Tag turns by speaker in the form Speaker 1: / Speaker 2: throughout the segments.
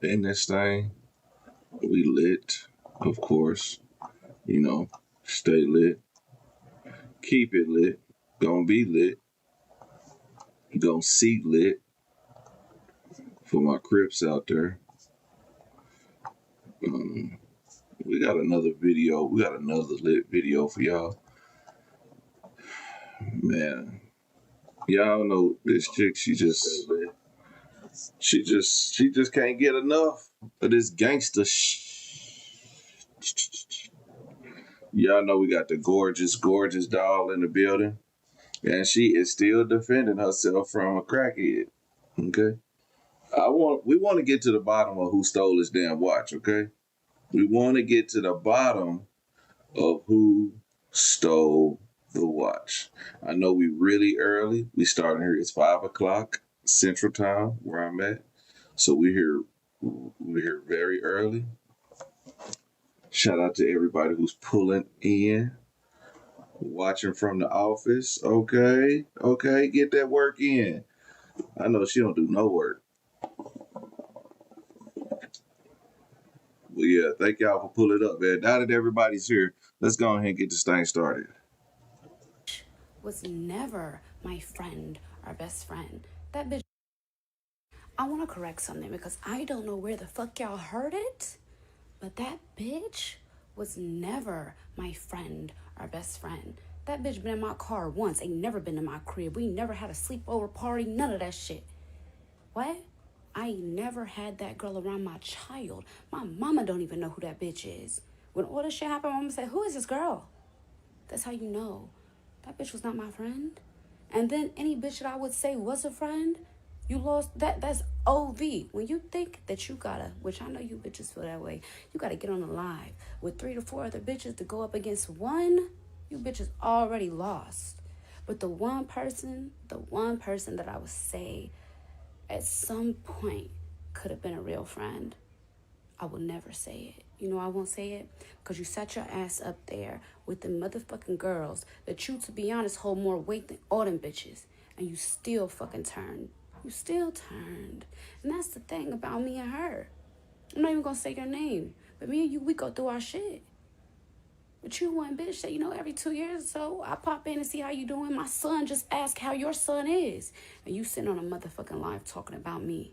Speaker 1: in this thing. We lit, of course. You know, stay lit. Keep it lit. Gonna be lit. Gonna see lit for my Crips out there. Um, we got another video. We got another lit video for y'all. Man, y'all know this chick. She just can't get enough of this gangster. Y'all know we got the gorgeous doll in the building, and she is still defending herself from a crackhead. Okay, we want to get to the bottom of who stole this damn watch. Okay, we want to get to the bottom of who stole the watch. I know we really early. We starting here. It's 5 o'clock Central Time where I'm at. So we're here very early. Shout out to everybody who's pulling in, watching from the office. Okay, get that work in. I know she don't do no work. Well, yeah, thank y'all for pulling up, man. Now that everybody's here, let's go ahead and get this thing started.
Speaker 2: Was never my friend or best friend. That bitch. I want to correct something because I don't know where the fuck y'all heard it, but that bitch was never my friend or best friend. That bitch been in my car once, ain't never been in my crib. We never had a sleepover party, none of that shit. What? I ain't never had that girl around my child. My mama don't even know who that bitch is. When all this shit happened, my mama said, who is this girl? That's how you know. That bitch was not my friend. And then any bitch that I would say was a friend, you lost that's OV. When you think that you gotta, which I know you bitches feel that way, you gotta get on the live with 3 to 4 other bitches to go up against one, you bitches already lost. But the one person that I would say at some point could have been a real friend, I will never say it. You know I won't say it? Because you sat your ass up there with the motherfucking girls that you, to be honest, hold more weight than all them bitches. And you still fucking turned. You still turned. And that's the thing about me and her. I'm not even going to say your name. But me and you, we go through our shit. But you one bitch that, every 2 years or so, I pop in and see how you doing. My son just asked how your son is. And you sitting on a motherfucking live talking about me.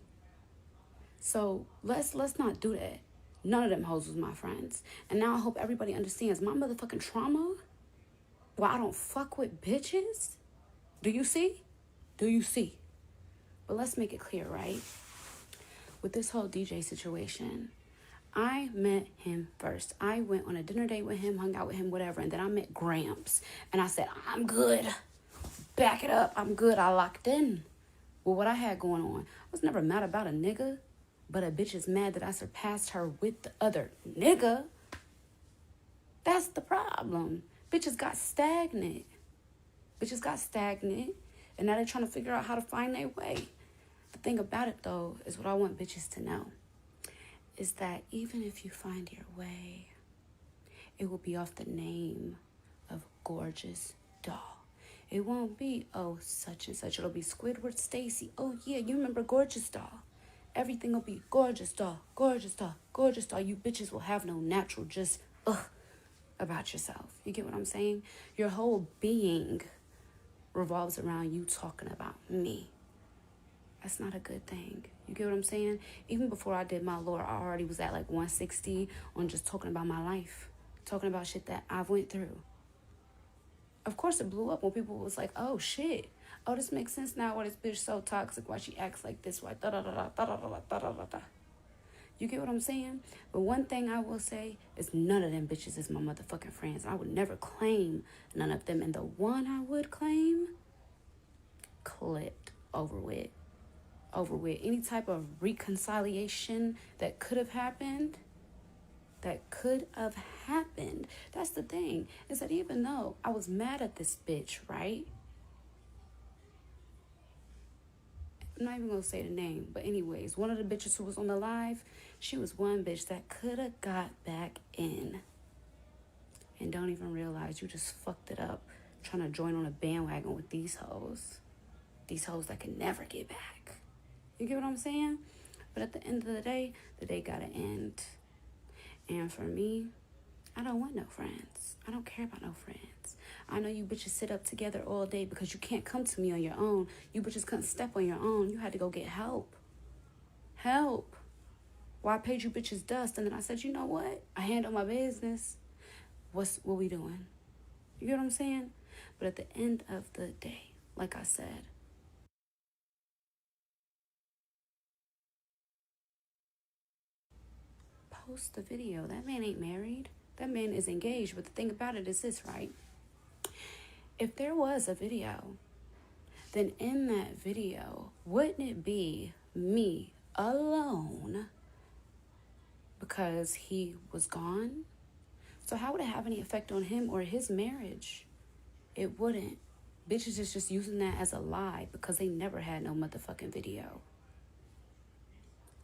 Speaker 2: So let's not do that. None of them hoes was my friends. And now I hope everybody understands my motherfucking trauma. Why I don't fuck with bitches. Do you see? Do you see? But let's make it clear, right? With this whole DJ situation, I met him first. I went on a dinner date with him, hung out with him, whatever. And then I met Gramps. And I said, I'm good. Back it up. I'm good. I locked in with what I had going on. I was never mad about a nigga. But a bitch is mad that I surpassed her with the other nigga. That's the problem. Bitches got stagnant. And now they're trying to figure out how to find their way. The thing about it, though, is what I want bitches to know. Is that even if you find your way, it will be off the name of Gorgeous Doll. It won't be, oh, such and such. It'll be Squidward Stacy. Oh, yeah, you remember Gorgeous Doll. Everything will be gorgeous doll, gorgeous doll, gorgeous doll. You bitches will have no natural just about yourself. You get what I'm saying? Your whole being revolves around you talking about me. That's not a good thing. You get what I'm saying? Even before I did my lore, I already was at like 160 on just talking about my life, talking about shit that I went through. Of course, it blew up when people was like, oh, shit. Oh, this makes sense now why this bitch so toxic, why she acts like this, why da-da-da-da, da-da-da-da, da-da-da-da. You get what I'm saying? But one thing I will say is none of them bitches is my motherfucking friends. I would never claim none of them. And the one I would claim, clipped, over with. Any type of reconciliation that could have happened, That's the thing, is that even though I was mad at this bitch, right? I'm not even going to say the name, but anyways, one of the bitches who was on the live, she was one bitch that could have got back in. And don't even realize you just fucked it up trying to join on a bandwagon with these hoes. These hoes that can never get back. You get what I'm saying? But at the end of the day gotta end. And for me, I don't want no friends. I don't care about no friends. I know you bitches sit up together all day because you can't come to me on your own. You bitches couldn't step on your own. You had to go get help. Help. Well, I paid you bitches dust, and then I said, you know what? I handle my business. What we doing? You get what I'm saying? But at the end of the day, like I said, post the video. That man ain't married. That man is engaged. But the thing about it is this, right? If there was a video, then in that video, wouldn't it be me alone because he was gone? So how would it have any effect on him or his marriage? It wouldn't. Bitches is just using that as a lie because they never had no motherfucking video.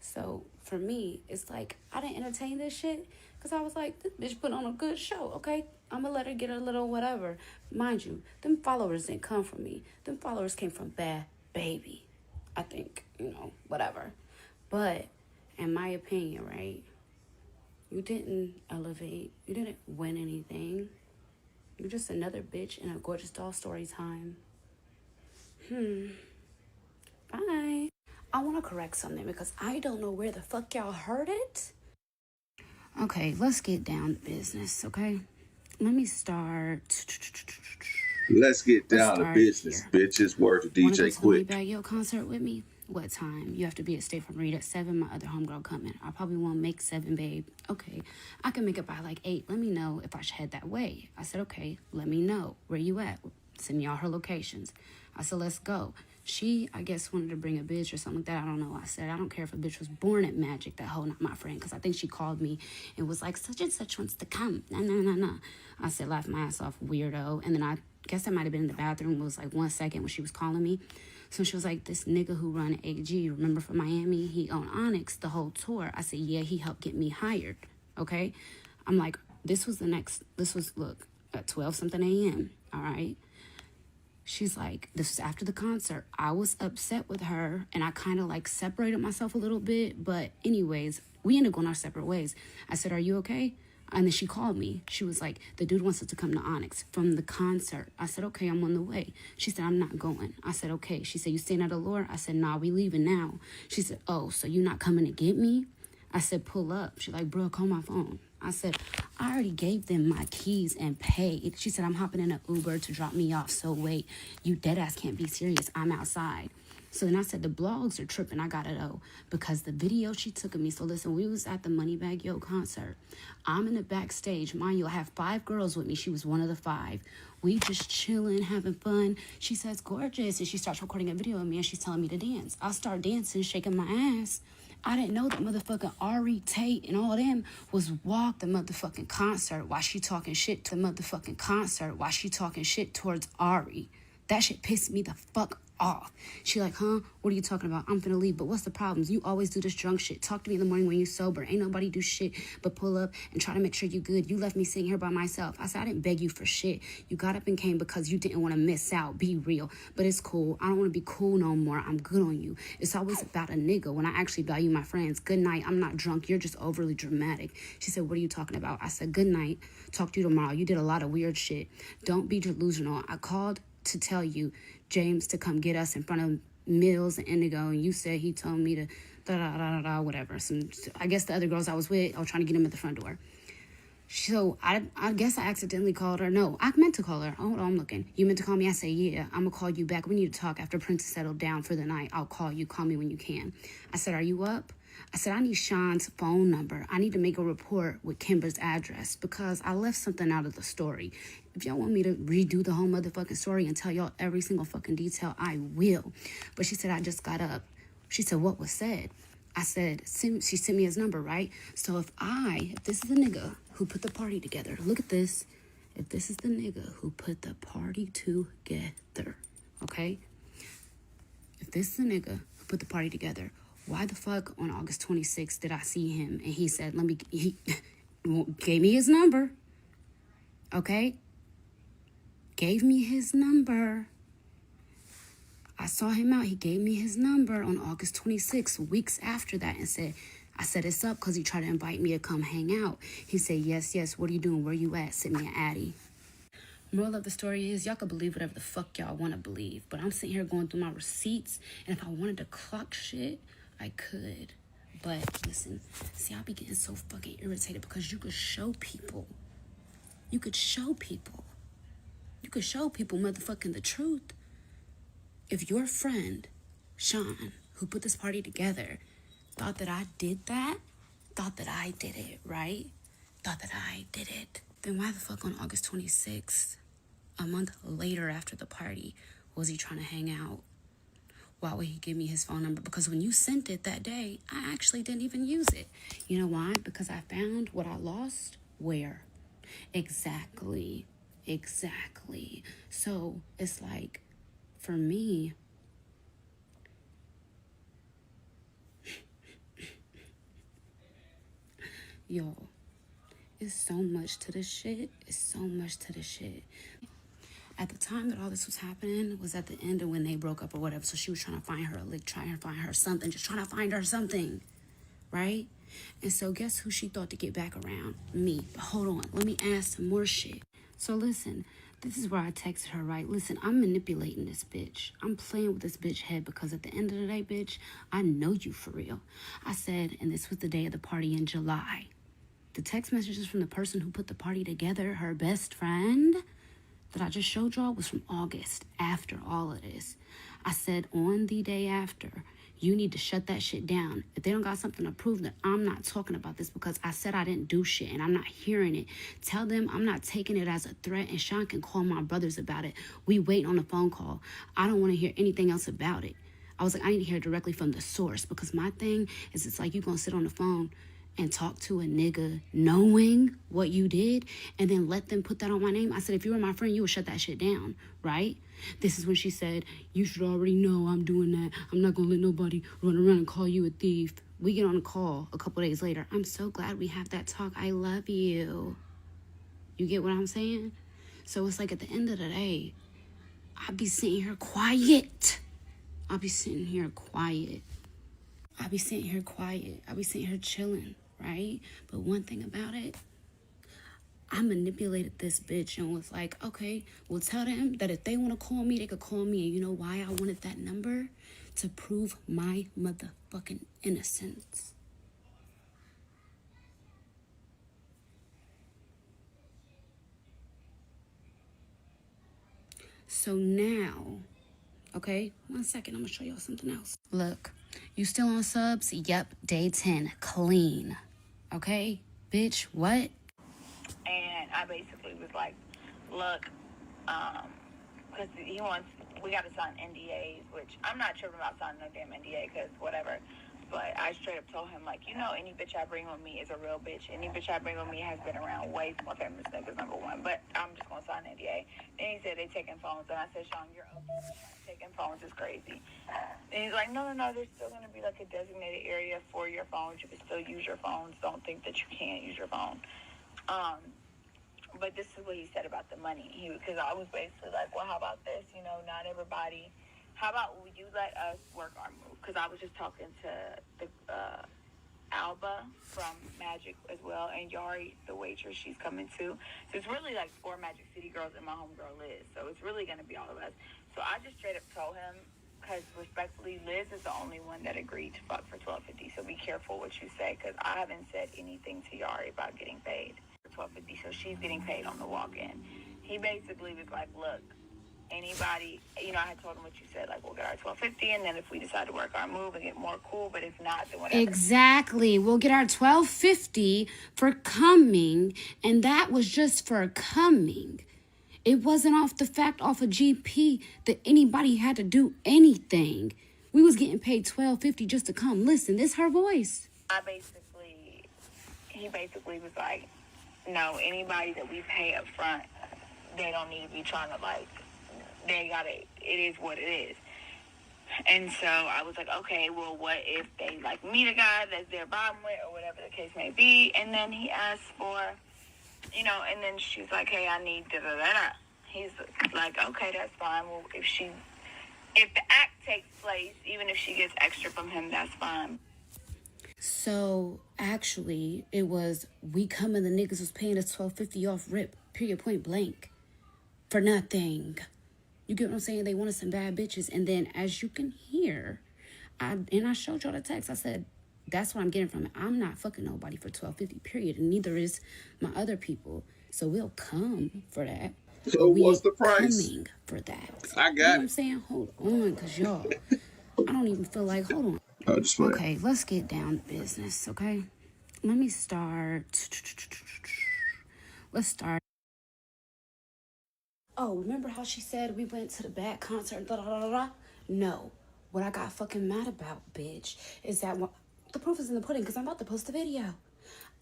Speaker 2: So for me, it's like I didn't entertain this shit because I was like, this bitch put on a good show, okay? I'm gonna let her get a little whatever. Mind you, them followers didn't come from me. Them followers came from Bad Baby. I think, whatever. But in my opinion, right, you didn't elevate. You didn't win anything. You're just another bitch in a gorgeous doll story time. Bye. I want to correct something because I don't know where the fuck y'all heard it. Okay, let's get down to business, okay? Let me start.
Speaker 1: Let's get down to business,
Speaker 2: here.
Speaker 1: bitches. Word to
Speaker 2: Want to go
Speaker 1: DJ
Speaker 2: to
Speaker 1: Quick.
Speaker 2: the Moneybag Yo concert with me? What time? You have to be at State Farm Read at 7. My other homegirl coming. I probably won't make 7, babe. Okay, I can make it by like 8. Let me know if I should head that way. I said, okay, let me know. Where you at? Send me all her locations. I said, let's go. She, I guess, wanted to bring a bitch or something like that. I don't know. I said, I don't care if a bitch was born at Magic, that hoe, not my friend. Because I think she called me and was like, such and such wants to come. Nah. I said, laugh my ass off, weirdo. And then I guess I might have been in the bathroom. It was like 1 second when she was calling me. So she was like, this nigga who run AG, remember from Miami? He owned Onyx the whole tour. I said, yeah, he helped get me hired. Okay? I'm like, look, at 12 something a.m. All right? She's like, this was after the concert. I was upset with her and I kind of like separated myself a little bit. But anyways, we ended up going our separate ways. I said, are you okay? And then she called me. She was like, the dude wants us to come to Onyx from the concert. I said, okay, I'm on the way. She said, I'm not going. I said, okay. She said, you staying at Allure? I said, nah, we leaving now. She said, oh, so you not coming to get me? I said, pull up. She's like, bro, call my phone. I said, I already gave them my keys and paid. She said, I'm hopping in an Uber to drop me off. So wait, you dead ass can't be serious. I'm outside. So then I said, the blogs are tripping. I gotta know because the video she took of me. So listen, we was at the Moneybag Yo concert. I'm in the backstage. Mind you, I have 5 girls with me. She was one of the 5. We just chilling, having fun. She says, gorgeous. And she starts recording a video of me and she's telling me to dance. I start dancing, shaking my ass. I didn't know that motherfucking Ari, Tate, and all them was walk the motherfucking concert while she talking shit to the motherfucking concert while she talking shit towards Ari. That shit pissed me the fuck off. She like, huh? What are you talking about? I'm finna leave, but what's the problems? You always do this drunk shit. Talk to me in the morning when you sober. Ain't nobody do shit but pull up and try to make sure you good. You left me sitting here by myself. I said, I didn't beg you for shit. You got up and came because you didn't want to miss out. Be real. But it's cool. I don't want to be cool no more. I'm good on you. It's always about a nigga when I actually value my friends. Good night. I'm not drunk. You're just overly dramatic. She said, what are you talking about? I said, good night. Talk to you tomorrow. You did a lot of weird shit. Don't be delusional. I called to tell you, James, to come get us in front of Mills and Indigo, and you said he told me to whatever. I guess the other girls I was with, I was trying to get him at the front door. So I guess I accidentally called her. No, I meant to call her. Hold on, I'm looking. You meant to call me? I said, yeah, I'm gonna call you back. We need to talk after Prince settled down for the night. I'll call you. Call me when you can. I said, are you up? I said, I need Sean's phone number. I need to make a report with Kimber's address because I left something out of the story. If y'all want me to redo the whole motherfucking story and tell y'all every single fucking detail, I will. But she said, I just got up. She said, what was said? I said, she sent me his number, right? So if this is the nigga who put the party together, look at this. If this is the nigga who put the party together, okay? If this is the nigga who put the party together, why the fuck on August 26th did I see him and he said, he gave me his number, okay? Gave me his number. I saw him out. He gave me his number on August 26th, weeks after that, and said, I set this up because he tried to invite me to come hang out. He said, yes, yes, what are you doing? Where you at? Send me an Addy. Moral of the story is, y'all can believe whatever the fuck y'all want to believe, but I'm sitting here going through my receipts, and if I wanted to clock shit, I could. But listen, see, I be getting so fucking irritated because you could show people. You could show people. You could show people motherfucking the truth. If your friend, Sean, who put this party together, thought that I did that, thought that I did it, right? Thought that I did it, then why the fuck on August 26th, a month later after the party, was he trying to hang out? Why would he give me his phone number? Because when you sent it that day, I actually didn't even use it. You know why? Because I found what I lost where? Exactly. So it's like, for me, yo, it's so much to this shit. At the time that all this was happening was at the end of when they broke up or whatever. So she was trying to find her a lick, trying to find her something, just trying to find her something, right? And so guess who she thought to get back around? Me. But hold on, let me ask some more shit. So listen, this is where I texted her, right? Listen, I'm manipulating this bitch. I'm playing with this bitch head because at the end of the day, bitch, I know you for real. I said, and this was the day of the party in July. The text messages from the person who put the party together, her best friend, that I just showed y'all was from August, after all of this. I said on the day after, you need to shut that shit down. If they don't got something to prove, that I'm not talking about this because I said I didn't do shit and I'm not hearing it. Tell them I'm not taking it as a threat, and Sean can call my brothers about it. We wait on a phone call. I don't want to hear anything else about it. I was like, I need to hear it directly from the source, because my thing is, it's like you gonna sit on the phone and talk to a nigga knowing what you did and then let them put that on my name. I said, if you were my friend, you would shut that shit down, right? This is when she said, you should already know I'm doing that. I'm not gonna let nobody run around and call you a thief. We get on a call a couple days later. I'm so glad we have that talk. I love you. You get what I'm saying? So it's like at the end of the day, I be sitting here quiet. I be sitting here chilling, right? But one thing about it, I manipulated this bitch and was like, okay, well, tell them that if they want to call me, they could call me. And you know why I wanted that number? To prove my motherfucking innocence. So now, okay, 1 second, I'm gonna show y'all something else. Look, you still on subs? Yep, day 10, clean. Okay, bitch, what?
Speaker 3: And I basically was like, look, because we got to sign NDAs, which I'm not tripping about signing no damn NDA, because whatever. But I straight up told him, like, any bitch I bring with me is a real bitch. Any bitch I bring with me has been around way more famous niggas, number one. But I'm just going to sign an NDA. Then he said they taking phones. And I said, Sean, you're okay. Taking phones is crazy. And he's like, no, there's still going to be like a designated area for your phones. You can still use your phones. Don't think that you can't use your phone. But this is what he said about the money. Because I was basically like, well, how about this? Not everybody. How about you let us work our move? Because I was just talking to the Alba from Magic as well, and Yari, the waitress, she's coming too. So it's really like 4 Magic City girls and my homegirl Liz. So it's really going to be all of us. So I just straight up told him, because respectfully, Liz is the only one that agreed to fuck for $12.50. So be careful what you say, because I haven't said anything to Yari about getting paid for $12.50. So she's getting paid on the walk-in. He basically was like, look, anybody, I had told him what you said, like, we'll get our $12.50, and then if we decide to work our move and get more, cool, but if not, then whatever.
Speaker 2: Exactly. We'll get our $12.50 for coming, and that was just for coming. It wasn't off of GP that anybody had to do anything. We was getting paid $12.50 just to come. Listen, this her voice.
Speaker 3: He basically was like, no, anybody that we pay up front, they don't need to be trying to, like, it is what it is. And so I was like, okay, well, what if they, like, meet a guy that's their bottom with, or whatever the case may be, and then he asks for, and then she's like, hey, I need da-da-da-da. He's like, okay, that's fine. Well, if she if the act takes place, even if she gets extra from him, that's fine.
Speaker 2: So actually, it was we coming. The niggas was paying us $12.50 off rip. Period. Point blank. For nothing. You get what I'm saying? They wanted some bad bitches, and then as you can hear, I showed y'all the text. I said that's what I'm getting from it. I'm not fucking nobody for $12.50. Period, and neither is my other people. So we'll come for that.
Speaker 1: So
Speaker 2: But we
Speaker 1: what's
Speaker 2: ain't
Speaker 1: the price?
Speaker 2: coming for that.
Speaker 1: I
Speaker 2: You know
Speaker 1: got
Speaker 2: what I'm
Speaker 1: it.
Speaker 2: saying? Hold on, cause y'all, I don't even feel like. Hold on.
Speaker 1: I just playing.
Speaker 2: Okay, let's get down to business. Okay, let me start. Let's start. Oh, remember how she said we went to the bad concert? Da, da, da, da, da? No. What I got fucking mad about, bitch, is that the proof is in the pudding because I'm about to post a video.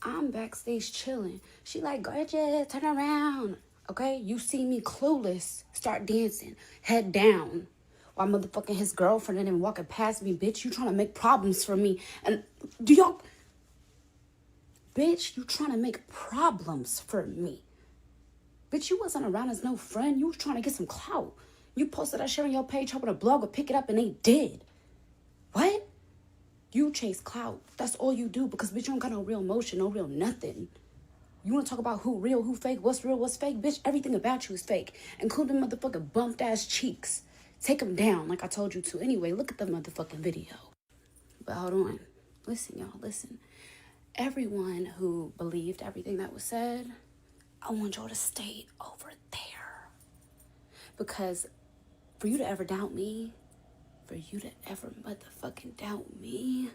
Speaker 2: I'm backstage chilling. She like, gorgeous, turn around. Okay? You see me clueless, start dancing, head down. While motherfucking his girlfriend and him walking past me, bitch, you trying to make problems for me. And do y'all... Bitch, you trying to make problems for me. Bitch, you wasn't around as no friend. You was trying to get some clout. You posted that shit on your page, hoping a blog would pick it up, and they did. What? You chase clout. That's all you do because, bitch, you don't got no real emotion, no real nothing. You want to talk about who real, who fake, what's real, what's fake? Bitch, everything about you is fake, including motherfucking bumped-ass cheeks. Take them down like I told you to. Anyway, look at the motherfucking video. But hold on. Listen, y'all, listen. Everyone who believed everything that was said, I want y'all to stay over there. Because for you to ever doubt me, for you to ever motherfucking doubt me,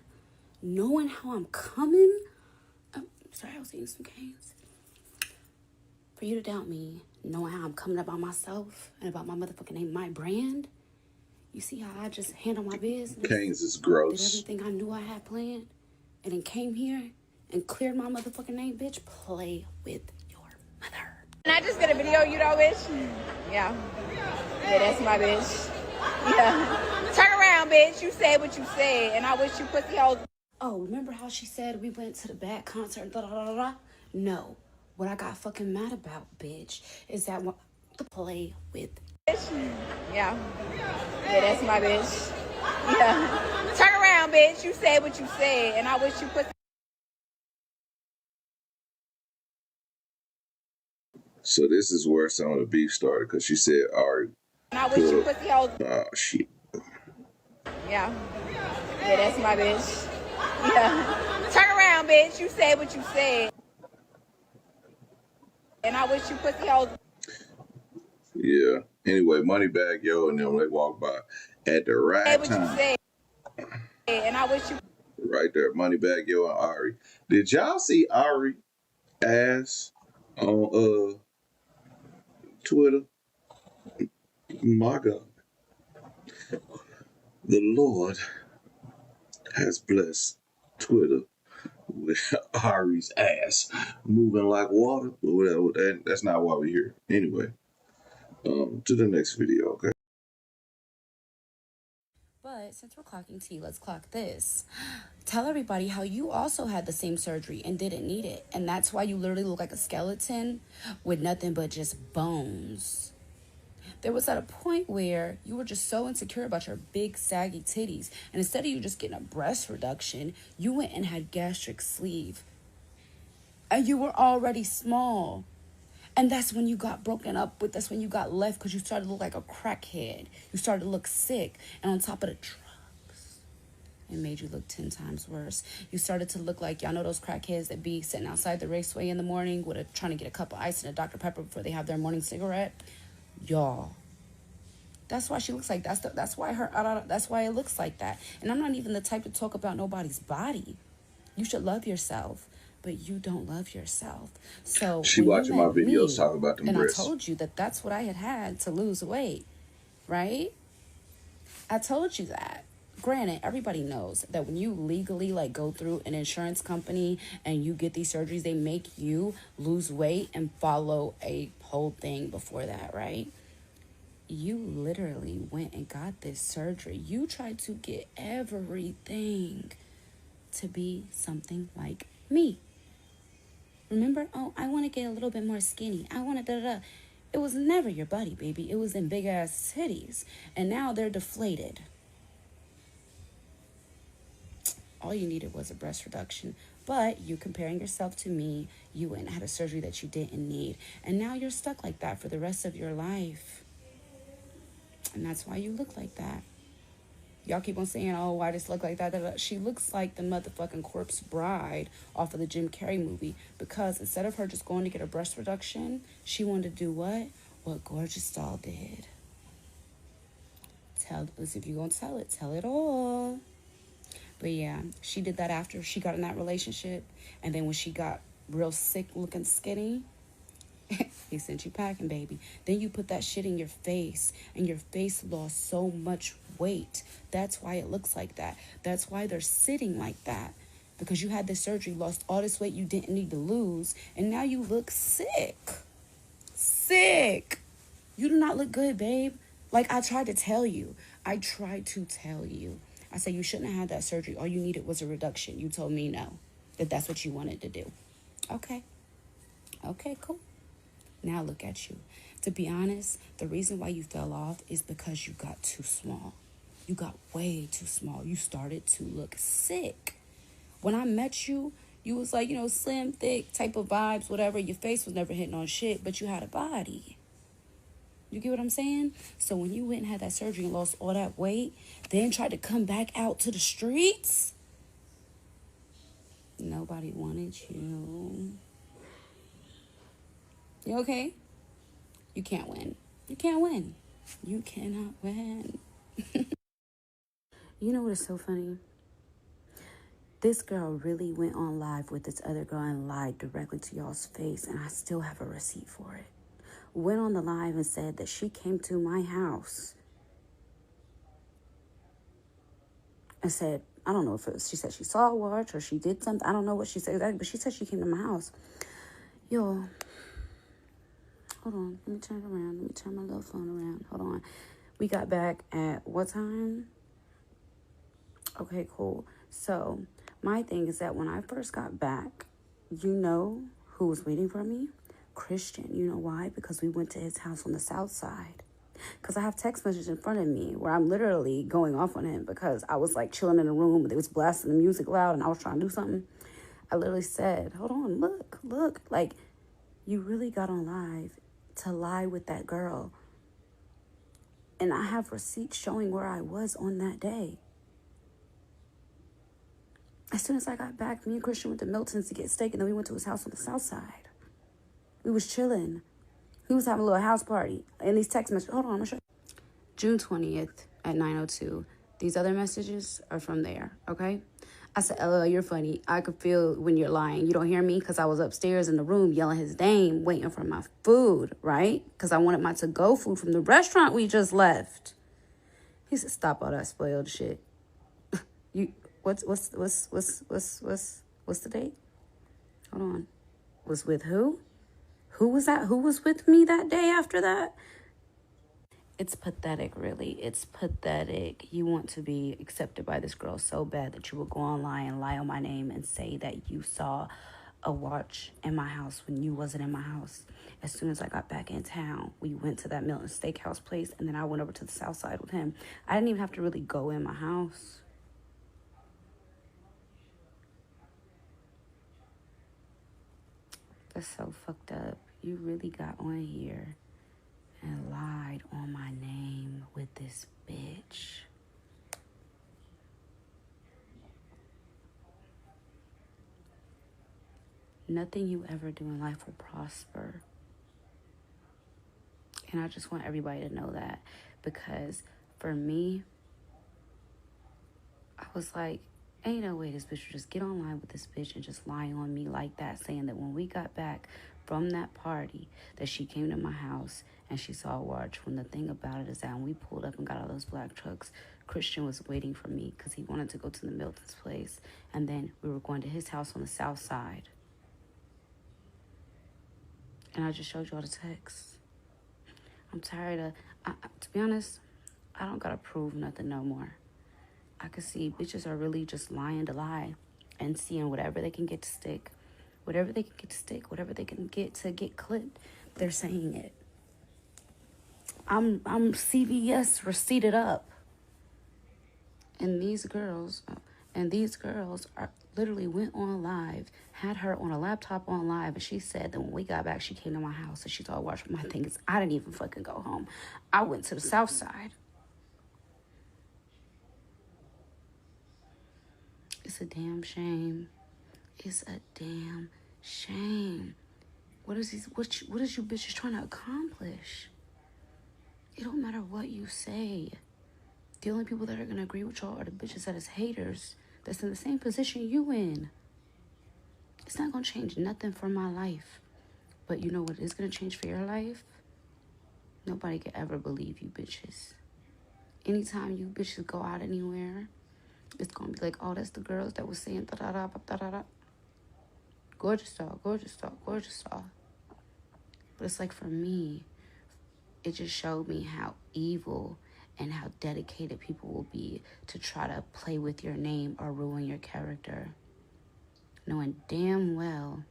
Speaker 2: knowing how I'm coming, I'm sorry, I was eating some canes. For you to doubt me, knowing how I'm coming about myself and about my motherfucking name, my brand, you see how I just handle my business?
Speaker 1: Canes is
Speaker 2: Did
Speaker 1: gross.
Speaker 2: everything I knew I had planned, and then came here and cleared my motherfucking name, bitch. Play with your mother.
Speaker 3: Can I just get a video of you though, bitch? Yeah. Yeah, that's my bitch. Yeah. Turn around, bitch. You said what you said, and I wish you pussy hoes.
Speaker 2: Oh, remember how she said we went to the bad concert? Da, da, da, da, da? No. What I got fucking mad about, bitch, is that the play with.
Speaker 3: Bitch. Yeah. Yeah, that's my bitch. Yeah. Turn around, bitch. You said what you said, and I wish you pussy.
Speaker 1: So this is where some of the beef started because she said Ari
Speaker 3: And I wish you pussy hoes.
Speaker 1: oh shit.
Speaker 3: Yeah. Yeah, that's my bitch. Yeah. Turn around, bitch. You said what you said. And I wish you pussy hoes.
Speaker 1: Yeah. Anyway, Moneybag Yo and them they walk by at the
Speaker 3: Say
Speaker 1: right
Speaker 3: what you
Speaker 1: time.
Speaker 3: said. And I wish you.
Speaker 1: Right there, Moneybag Yo and Ari. Did y'all see Ari ass on Twitter? My God. The Lord has blessed Twitter with Ari's ass moving like water. But whatever, that's not why we're here. Anyway, to the next video, okay?
Speaker 2: But since we're clocking T, let's clock this. Tell everybody how you also had the same surgery and didn't need it. And that's why you literally look like a skeleton with nothing but just bones. There was at a point where you were just so insecure about your big saggy titties, and instead of you just getting a breast reduction, you went and had gastric sleeve, and you were already small. And that's when you got broken up with. That's when you got left because you started to look like a crackhead. You started to look sick, and on top of the drugs, it made you look 10 times worse. You started to look like, y'all know those crackheads that be sitting outside the raceway in the morning trying to get a cup of ice and a Dr. Pepper before they have their morning cigarette? Y'all, that's why she looks like that's why it looks like that. And I'm not even the type to talk about nobody's body. You should love yourself, but you don't love yourself. So
Speaker 1: She
Speaker 2: when you
Speaker 1: watching my
Speaker 2: met
Speaker 1: videos
Speaker 2: me,
Speaker 1: talking about them
Speaker 2: and I
Speaker 1: breasts.
Speaker 2: told you that that's what I had to lose weight, right? I told you that. Granted, everybody knows that when you legally like go through an insurance company and you get these surgeries, they make you lose weight and follow a whole thing before that, right? You literally went and got this surgery. You tried to get everything to be something like me. Remember? Oh, I want to get a little bit more skinny. I want to da da da. It was never your buddy, baby. It was in big ass titties. And now they're deflated. All you needed was a breast reduction. But you comparing yourself to me, you went and had a surgery that you didn't need. And now you're stuck like that for the rest of your life. And that's why you look like that. Y'all keep on saying, oh, why does look like that? She looks like the motherfucking corpse bride off of the Jim Carrey movie. Because instead of her just going to get a breast reduction, she wanted to do what? What Gorgeous Doll did. If you're going to tell it all. But yeah, she did that after she got in that relationship. And then when she got real sick looking skinny, he sent you packing, baby. Then you put that shit in your face, and your face lost so much weight. That's why it looks like that. That's why they're sitting like that. Because you had this surgery, lost all this weight you didn't need to lose, and now you look sick. Sick. You do not look good, babe. Like I tried to tell you. I said you shouldn't have had that surgery. All you needed was a reduction. You told me no. That's what you wanted to do. Okay. Okay, cool. Now look at you. To be honest, the reason why you fell off is because you got too small. You got way too small. You started to look sick. When I met you, you was like, slim, thick type of vibes, whatever. Your face was never hitting on shit, but you had a body. You get what I'm saying? So when you went and had that surgery and lost all that weight, then tried to come back out to the streets, nobody wanted you. You okay? You can't win. You can't win. You cannot win. You know what is so funny? This girl really went on live with this other girl and lied directly to y'all's face, and I still have a receipt for it. Went on the live and said that she came to my house and said, I don't know if it was, she said she saw a watch or she did something. I don't know what she said exactly, but she said she came to my house. Yo, hold on. Let me turn it around. Let me turn my little phone around. Hold on. We got back at what time? Okay, cool. So my thing is that when I first got back, you know who was waiting for me? Christian. You know why? Because we went to his house on the south side. Because I have text messages in front of me where I'm literally going off on him because I was like chilling in a room and they was blasting the music loud and I was trying to do something. I literally said, hold on, look. Like, you really got on live to lie with that girl. And I have receipts showing where I was on that day. As soon as I got back, me and Christian went to Milton's to get steak, and then we went to his house on the south side. We was chilling. He was having a little house party. And these text messages, hold on, I'm going to show you. June 20th at 9:02. These other messages are from there, okay? I said, LOL, you're funny. I could feel when you're lying. You don't hear me? Because I was upstairs in the room yelling his name, waiting for my food, right? Because I wanted my to-go food from the restaurant we just left. He said, stop all that spoiled shit. What's the date? Hold on. Was with who? Who was that? Who was with me that day after that? It's pathetic, really. It's pathetic. You want to be accepted by this girl so bad that you will go online and lie on my name and say that you saw a watch in my house when you wasn't in my house. As soon as I got back in town, we went to that Milton Steakhouse place, and then I went over to the south side with him. I didn't even have to really go in my house. That's so fucked up. You really got on here and lied on my name with this bitch. Nothing you ever do in life will prosper. And I just want everybody to know that. Because for me, I was like, ain't no way this bitch would just get online with this bitch and just lie on me like that, saying that when we got back from that party, that she came to my house and she saw a watch. When the thing about it is that when we pulled up and got all those black trucks, Christian was waiting for me because he wanted to go to the Milton's place. And then we were going to his house on the south side. And I just showed you all the texts. I'm tired of, to be honest, I don't gotta prove nothing no more. I can see bitches are really just lying to lie and seeing whatever they can get to stick. Whatever they can get to stick, whatever they can get to get clipped, they're saying it. I'm CVS receipted up. And these girls are literally went on live, had her on a laptop on live, and she said that when we got back, she came to my house and she thought, watch my things. I didn't even fucking go home. I went to the south side. It's a damn shame. It's a damn shame. What is you bitches trying to accomplish? It don't matter what you say. The only people that are gonna agree with y'all are the bitches that is haters, that's in the same position you in. It's not gonna change nothing for my life. But you know what is gonna change for your life? Nobody can ever believe you bitches. Anytime you bitches go out anywhere, it's gonna be like, oh, that's the girls that was saying da-da-da, da-da-da. Gorgeous doll, gorgeous doll, gorgeous doll. But it's like for me, it just showed me how evil and how dedicated people will be to try to play with your name or ruin your character, knowing damn well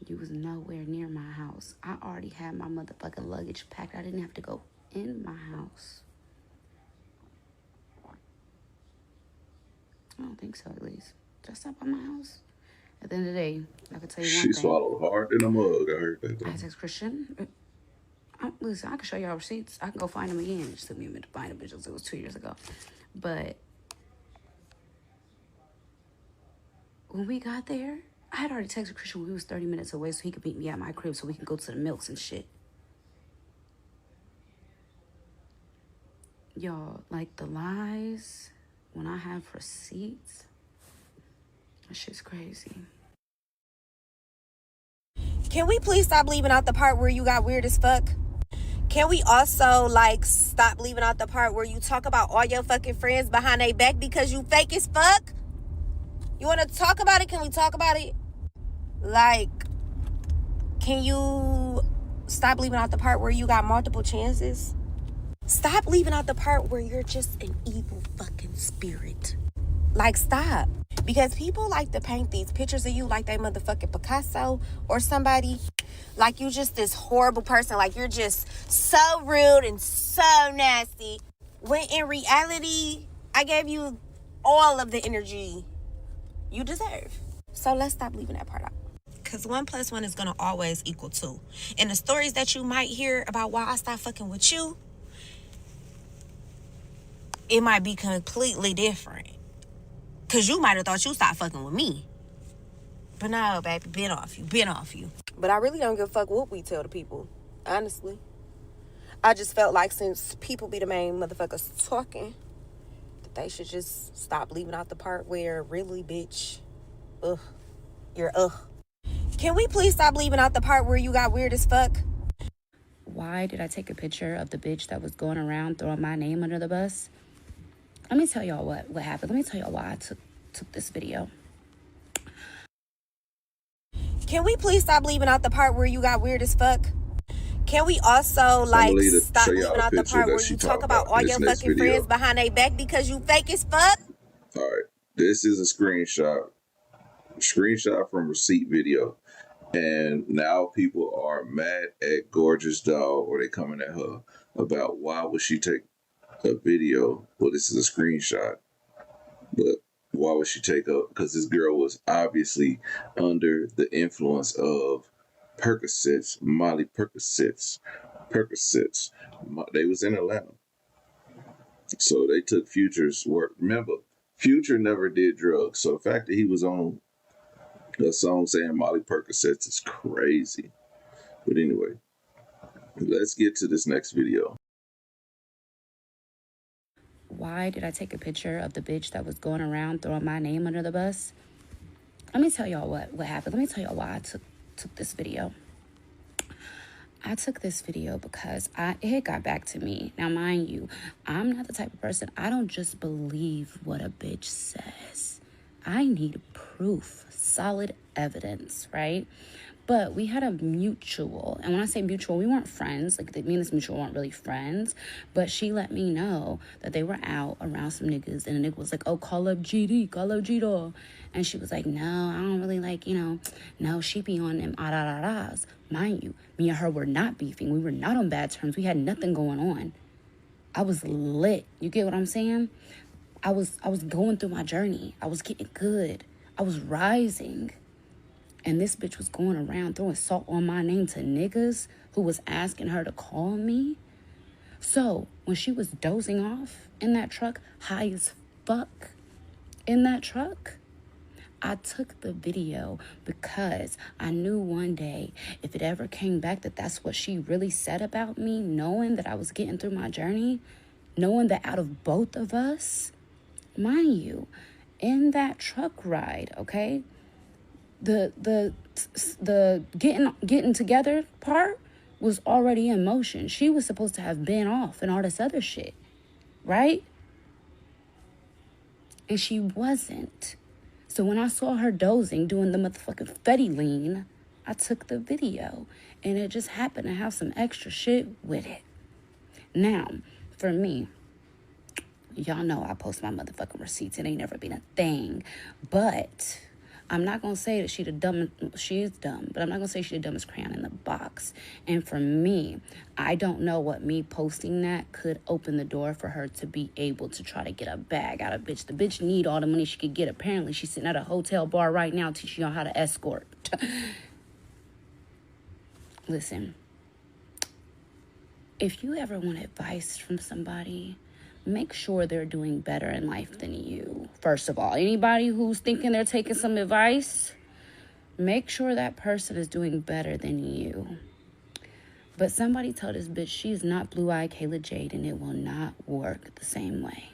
Speaker 2: you was nowhere near my house. I already had my motherfucking luggage packed. I didn't have to go in my house. I don't think so, at least. Did I stop by my house? At the end of the day, I can tell you one
Speaker 1: She
Speaker 2: thing.
Speaker 1: swallowed hard in a mug. I heard that.
Speaker 2: I text Christian. Listen, I can show y'all receipts. I can go find them again. It just took me a minute to find the bitches. It was 2 years ago. But when we got there, I had already texted Christian when we was 30 minutes away so he could meet me at my crib so we can go to the Milks and shit. Y'all, like the lies, when I have receipts, that shit's crazy.
Speaker 4: Can we please stop leaving out the part where you got weird as fuck? Can we also, like, stop leaving out the part where you talk about all your fucking friends behind their back because you fake as fuck? You want to talk about it? Can we talk about it? Like, can you stop leaving out the part where you got multiple chances? Stop leaving out the part where you're just an evil fucking spirit. Like, stop. Because people like to paint these pictures of you like they motherfucking Picasso or somebody. Like you just this horrible person. Like you're just so rude and so nasty. When in reality, I gave you all of the energy you deserve. So let's stop leaving that part out. Because 1 + 1 is going to always equal 2. And the stories that you might hear about why I stopped fucking with you, it might be completely different. Because you might have thought you stopped fucking with me. But no, baby, been off you. But I really don't give a fuck what we tell the people, honestly. I just felt like since people be the main motherfuckers talking, that they should just stop leaving out the part where really, bitch, you're Can we please stop leaving out the part where you got weird as fuck?
Speaker 2: Why did I take a picture of the bitch that was going around throwing my name under the bus? Let me tell y'all what happened. Let me tell y'all why I took this video.
Speaker 4: Can we please stop leaving out the part where you got weird as fuck? Can we also, like, stop leaving out the part where you talk about all your fucking friends behind their back because you fake as fuck?
Speaker 1: All right. This is a screenshot from receipt video. And now people are mad at Gorgeous Doll, or they coming at her about why would she take a video. Well, this is a screenshot. But why would she take up? Because this girl was obviously under the influence of Percocets, Molly Percocets. They was in Atlanta. So they took Future's work. Remember, Future never did drugs. So the fact that he was on a song saying Molly Percocets is crazy. But anyway, let's get to this next video.
Speaker 2: Why did I take a picture of the bitch that was going around throwing my name under the bus? Let me tell y'all what happened. Let me tell y'all why I took this video. I took this video because it got back to me. Now, mind you, I'm not the type of person, I don't just believe what a bitch says. I need proof, solid evidence, right? But we had a mutual, and when I say mutual, we weren't friends. Like, me and this mutual weren't really friends. But she let me know that they were out around some niggas, and the nigga was like, oh, call up GD, call up G-Dog. And she was like, no, I don't really like, no, she be on them ah-da-da-das. Mind you, me and her were not beefing. We were not on bad terms. We had nothing going on. I was lit. You get what I'm saying? I was going through my journey. I was getting good. I was rising. And this bitch was going around throwing salt on my name to niggas who was asking her to call me. So when she was dozing off in that truck, high as fuck in that truck, I took the video because I knew one day if it ever came back that that's what she really said about me, knowing that I was getting through my journey, knowing that out of both of us, mind you, in that truck ride, okay, the getting together part was already in motion. She was supposed to have been off and all this other shit, right? And she wasn't. So when I saw her dozing, doing the motherfucking Fetty lean, I took the video. And it just happened to have some extra shit with it. Now, for me, y'all know I post my motherfucking receipts. It ain't never been a thing. But I'm not going to say that she is dumb, but I'm not going to say she's the dumbest crayon in the box. And for me, I don't know what me posting that could open the door for her to be able to try to get a bag out of bitch. The bitch need all the money she could get. Apparently, she's sitting at a hotel bar right now teaching y'all how to escort. Listen, if you ever want advice from somebody, make sure they're doing better in life than you. First of all, anybody who's thinking they're taking some advice, make sure that person is doing better than you. But somebody told this bitch she's not blue-eyed Kayla Jade and it will not work the same way.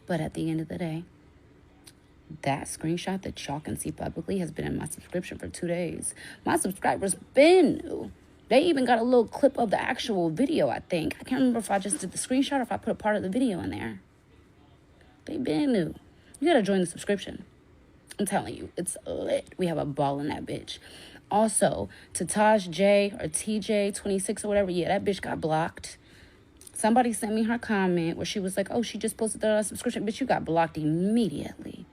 Speaker 2: But at the end of the day, that screenshot that y'all can see publicly has been in my subscription for 2 days. My subscribers been new. They even got a little clip of the actual video, I think. I can't remember if I just did the screenshot or if I put a part of the video in there. They been new. You gotta join the subscription. I'm telling you, it's lit. We have a ball in that bitch. Also, to Taj J or TJ26 or whatever, yeah, that bitch got blocked. Somebody sent me her comment where she was like, oh, she just posted the subscription. Bitch, you got blocked immediately.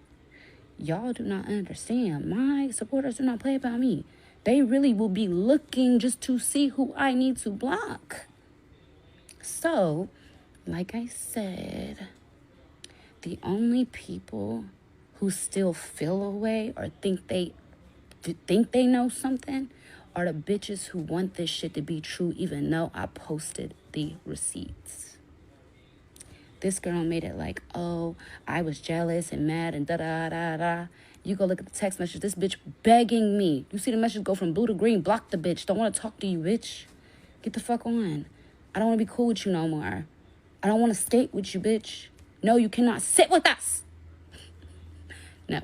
Speaker 2: Y'all do not understand. My supporters do not play about me. They really will be looking just to see who I need to block. So, like I said, the only people who still feel away or think they know something are the bitches who want this shit to be true even though I posted the receipts. This girl made it like, oh, I was jealous and mad and da-da-da-da. You go look at the text message. This bitch begging me. You see the message go from blue to green. Block the bitch. Don't want to talk to you, bitch. Get the fuck on. I don't want to be cool with you no more. I don't want to skate with you, bitch. No, you cannot sit with us. No.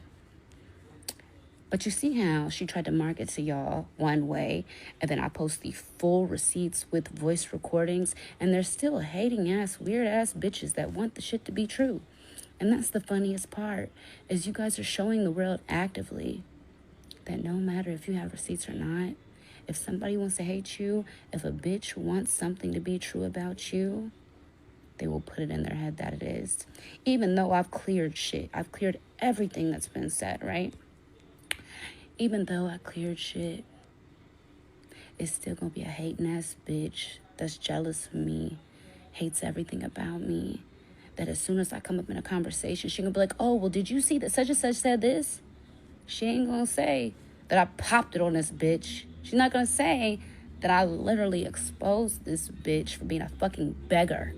Speaker 2: But you see how she tried to market to y'all one way, and then I post the full receipts with voice recordings, and there's still hating-ass, weird-ass bitches that want the shit to be true. And that's the funniest part, is you guys are showing the world actively that no matter if you have receipts or not, if somebody wants to hate you, if a bitch wants something to be true about you, they will put it in their head that it is. Even though I've cleared shit. I've cleared everything that's been said, right? Even though I cleared shit, it's still gonna be a hating-ass bitch that's jealous of me, hates everything about me, that as soon as I come up in a conversation, she gonna be like, oh, well, did you see that such and such said this? She ain't gonna say that I popped it on this bitch. She's not gonna say that I literally exposed this bitch for being a fucking beggar.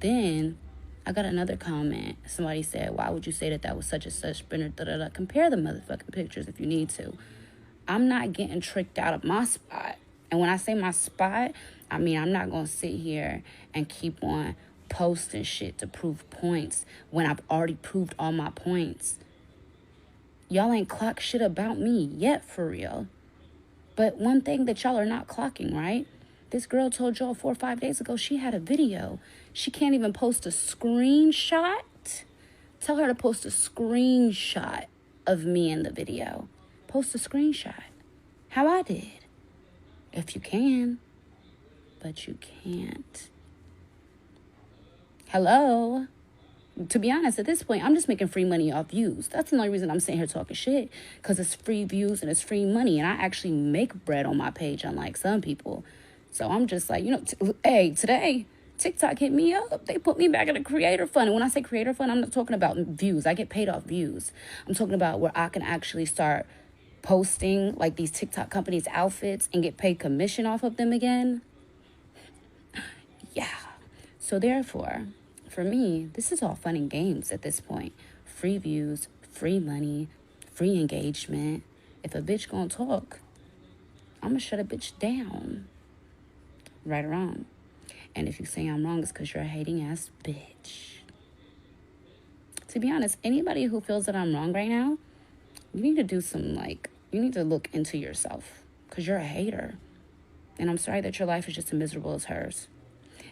Speaker 2: Then I got another comment. Somebody said, why would you say that was such and such? Compare the motherfucking pictures if you need to. I'm not getting tricked out of my spot. And when I say my spot, I mean I'm not gonna sit here and keep on posting shit to prove points when I've already proved all my points. Y'all ain't clocked shit about me yet, for real. But one thing that y'all are not clocking, right? This girl told y'all 4 or 5 days ago she had a video. She can't even post a screenshot. Tell her to post a screenshot of me in the video. Post a screenshot. How I did. If you can. But you can't. Hello? To be honest, at this point, I'm just making free money off views. That's the only reason I'm sitting here talking shit. Because it's free views and it's free money. And I actually make bread on my page, unlike some people. So I'm just like, hey, today, TikTok hit me up. They put me back in the creator fund. And when I say creator fund, I'm not talking about views. I get paid off views. I'm talking about where I can actually start posting like these TikTok companies' outfits and get paid commission off of them again. Yeah. So therefore, for me, this is all fun and games at this point. Free views, free money, free engagement. If a bitch gonna talk, I'm gonna shut a bitch down. Right or wrong. And if you say I'm wrong, it's because you're a hating ass bitch. To be honest, anybody who feels that I'm wrong right now, you need to do some, you need to look into yourself. Because you're a hater. And I'm sorry that your life is just as miserable as hers.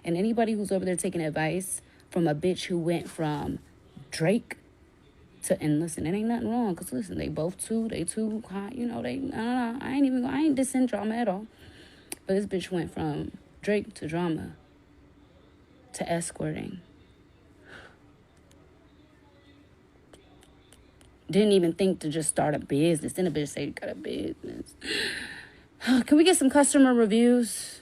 Speaker 2: And anybody who's over there taking advice from a bitch who went from Drake to, and listen, it ain't nothing wrong. Because listen, they too hot, I ain't dissing drama at all. But this bitch went from Drake to drama to escorting. Didn't even think to just start a business. Then the bitch say you got a business. Can we get some customer reviews?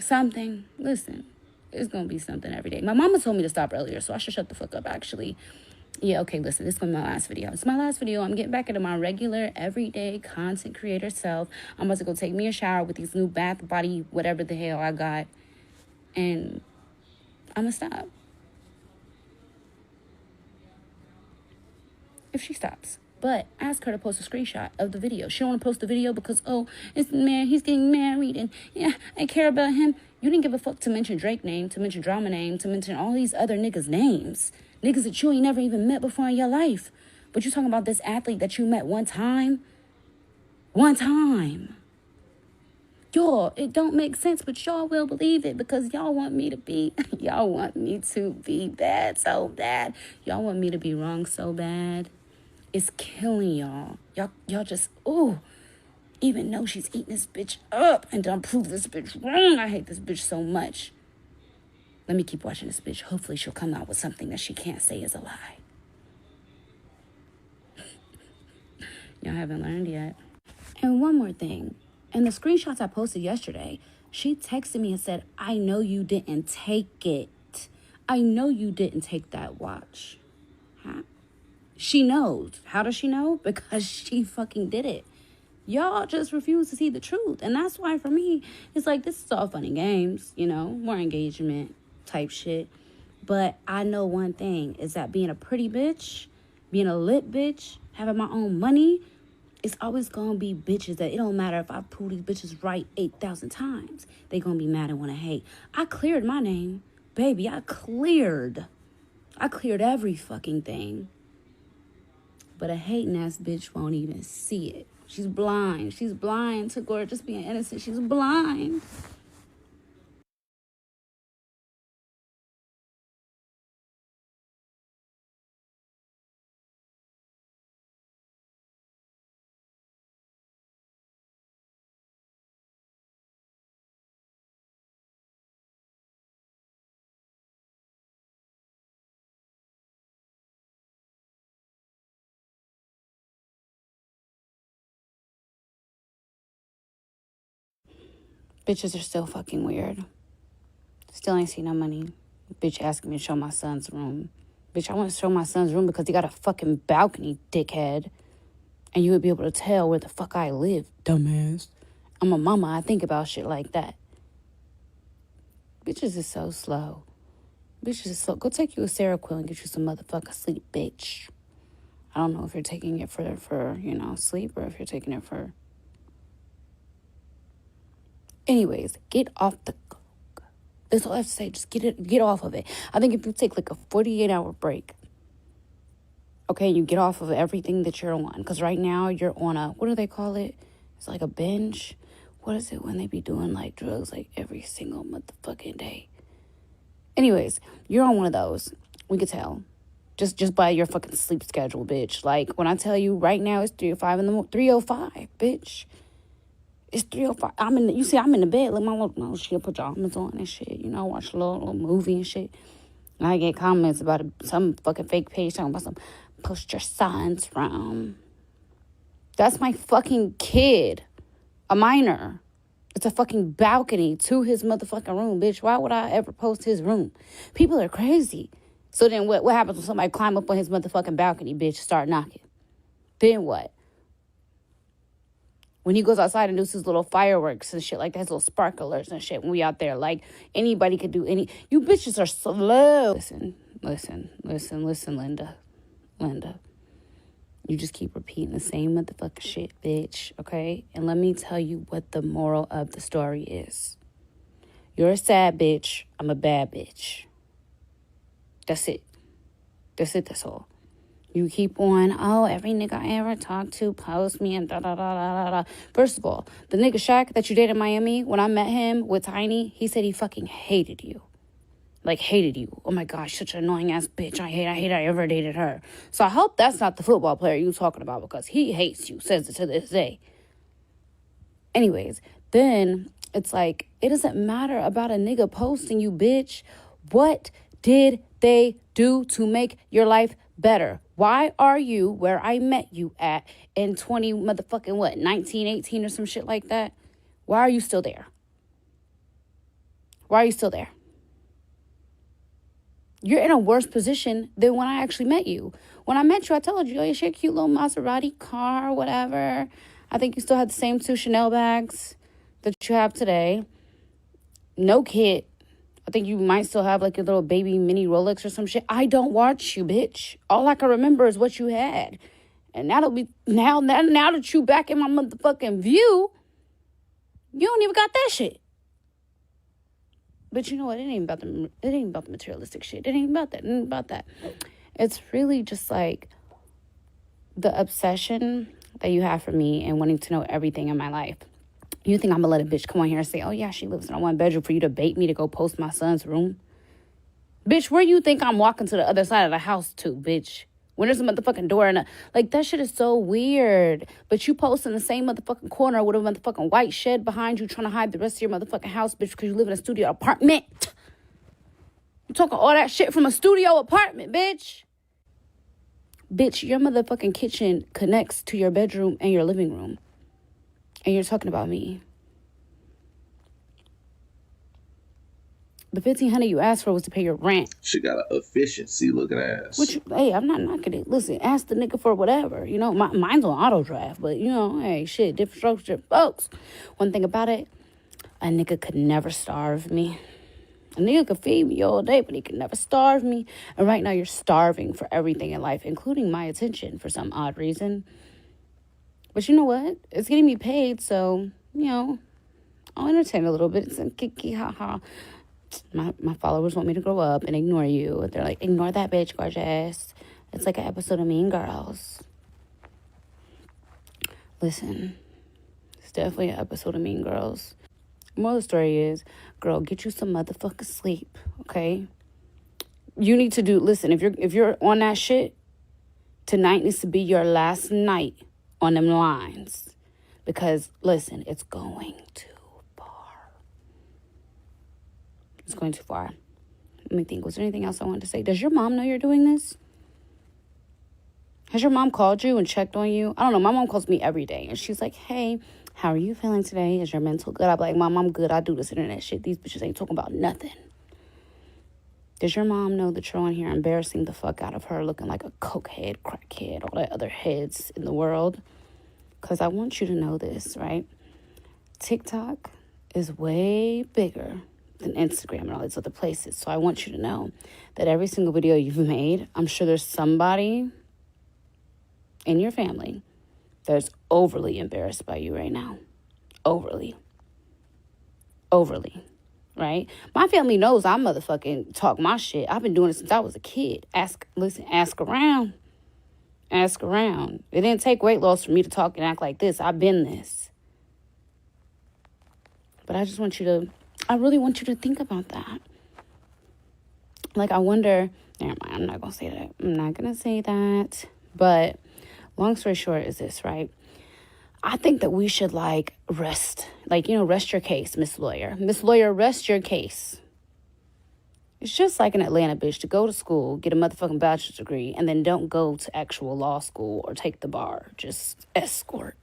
Speaker 2: Something. Listen, it's going to be something every day. My mama told me to stop earlier, so I should shut the fuck up, actually. Yeah, okay, listen, this is going to be my last video. It's my last video. I'm getting back into my regular, everyday content creator self. I'm about to go take me a shower with these new bath, body, whatever the hell I got. And I'm going to stop. If she stops. But ask her to post a screenshot of the video. She don't want to post the video because, it's the man, he's getting married, and yeah, I care about him. You didn't give a fuck to mention Drake name, to mention Drama name, to mention all these other niggas' names. Niggas that you ain't never even met before in your life. But you talking about this athlete that you met one time. One time. Y'all, it don't make sense, but y'all will believe it because y'all want me to be bad so bad. Y'all want me to be wrong so bad. It's killing y'all. Y'all just, even though she's eating this bitch up and done prove this bitch wrong, I hate this bitch so much. Let me keep watching this bitch. Hopefully she'll come out with something that she can't say is a lie. Y'all haven't learned yet. And one more thing. In the screenshots I posted yesterday, she texted me and said, I know you didn't take it. I know you didn't take that watch. Huh? She knows. How does she know? Because she fucking did it. Y'all just refuse to see the truth. And that's why for me, it's like, this is all fun and games, more engagement type shit. But I know one thing is that being a pretty bitch, being a lit bitch, having my own money, it's always gonna be bitches that it don't matter if I prove these bitches right 8,000 times. They gonna be mad and wanna hate. I cleared my name. Baby, I cleared every fucking thing. But a hating ass bitch won't even see it. She's blind. She's blind to gorgeous being innocent. She's blind. Bitches are still fucking weird. Still ain't seen no money. Bitch asking me to show my son's room. Bitch, I want to show my son's room because he got a fucking balcony, dickhead. And you would be able to tell where the fuck I live, dumbass. I'm a mama. I think about shit like that. Bitches is so slow. Bitches is slow. Go take you a Seroquel and get you some motherfucking sleep, bitch. I don't know if you're taking it for sleep or if you're taking it for... Anyways, get off the coke. That's all I have to say. Just get off of it. I think if you take like a 48-hour break, okay, you get off of everything that you're on. Because right now you're on a, what do they call it? It's like a binge. What is it when they be doing like drugs like every single motherfucking day? Anyways, you're on one of those. We could tell. Just by your fucking sleep schedule, bitch. Like, when I tell you right now it's 3:05 in the morning, 3:05, bitch. It's 3:05. I'm in the bed, like my little shit pajamas on and shit. You know, watch a little movie and shit. And I get comments about some fucking fake page talking about some post your son's room. That's my fucking kid. A minor. It's a fucking balcony to his motherfucking room, bitch. Why would I ever post his room? People are crazy. So then what happens when somebody climb up on his motherfucking balcony, bitch, start knocking? Then what? When he goes outside and does his little fireworks and shit like that, his little sparklers and shit, when we out there, like, anybody could do any... You bitches are slow. Listen, Linda. You just keep repeating the same motherfucking shit, bitch, okay? And let me tell you what the moral of the story is. You're a sad bitch. I'm a bad bitch. That's it. That's all. You keep on, oh, every nigga I ever talked to post me and da-da-da-da-da-da. First of all, the nigga Shaq that you dated in Miami, when I met him with Tiny, he said he fucking hated you. Like, hated you. Oh, my gosh, such an annoying ass bitch. I hate I ever dated her. So I hope that's not the football player you talking about, because he hates you, says it to this day. Anyways, then it's like, it doesn't matter about a nigga posting you, bitch. What did they do to make your life better? Why are you where I met you at in 19, 18 or some shit like that? Why are you still there? You're in a worse position than when I actually met you. When I met you, I told you, oh, you should have a cute little Maserati car, whatever. I think you still had the same 2 Chanel bags that you have today. No kid. I think you might still have like your little baby mini Rolex or some shit. I don't watch you, bitch. All I can remember is what you had. And now that you back in my motherfucking view, you don't even got that shit. But you know what? It ain't about the materialistic shit. It ain't about that. It's really just like the obsession that you have for me and wanting to know everything in my life. You think I'm gonna let a bitch come on here and say, oh yeah, she lives in a 1-bedroom for you to bait me to go post my son's room? Bitch, where you think I'm walking to the other side of the house to, bitch? When there's a motherfucking door and like, that shit is so weird. But you post in the same motherfucking corner with a motherfucking white shed behind you trying to hide the rest of your motherfucking house, bitch, because you live in a studio apartment. You talking all that shit from a studio apartment, bitch. Bitch, your motherfucking kitchen connects to your bedroom and your living room. And you're talking about me. The $1,500 you asked for was to pay your rent.
Speaker 1: She got an efficiency looking ass.
Speaker 2: Hey, I'm not knocking it. Listen, ask the nigga for whatever. You know, mine's on auto draft, but you know, hey, shit, different strokes, different folks. One thing about it, a nigga could never starve me. A nigga could feed me all day, but he could never starve me. And right now, you're starving for everything in life, including my attention for some odd reason. But you know what? It's getting me paid, so, you know, I'll entertain a little bit. It's a kiki, ha-ha. My followers want me to grow up and ignore you. They're like, ignore that bitch, gorgeous. It's like an episode of Mean Girls. Listen, it's definitely an episode of Mean Girls. The moral of the story is, girl, get you some motherfucking sleep, okay? You need to listen, if you're on that shit, tonight needs to be your last night on them lines. Because, listen, it's going too far. It's going too far. Let me think. Was there anything else I wanted to say? Does your mom know you're doing this? Has your mom called you and checked on you? I don't know. My mom calls me every day. And she's like, hey, how are you feeling today? Is your mental good? I'm like, Mom, I'm good. I do this internet shit. These bitches ain't talking about nothing. Does your mom know that you're on here embarrassing the fuck out of her, looking like a cokehead, crackhead, all that other heads in the world? Because I want you to know this, right? TikTok is way bigger than Instagram and all these other places. So I want you to know that every single video you've made, I'm sure there's somebody in your family that's overly embarrassed by you right now. Overly. Right? My family knows I motherfucking talk my shit. I've been doing it since I was a kid. Ask around. Ask around. It didn't take weight loss for me to talk and act like this. I've been this. But I really want you to think about that. Like, I wonder, never mind, I'm not going to say that. I'm not going to say that. But long story short is this, right? I think that we should, like, rest. Like, rest your case, Miss Lawyer. Miss Lawyer, rest your case. It's just like an Atlanta bitch to go to school, get a motherfucking bachelor's degree, and then don't go to actual law school or take the bar. Just escort.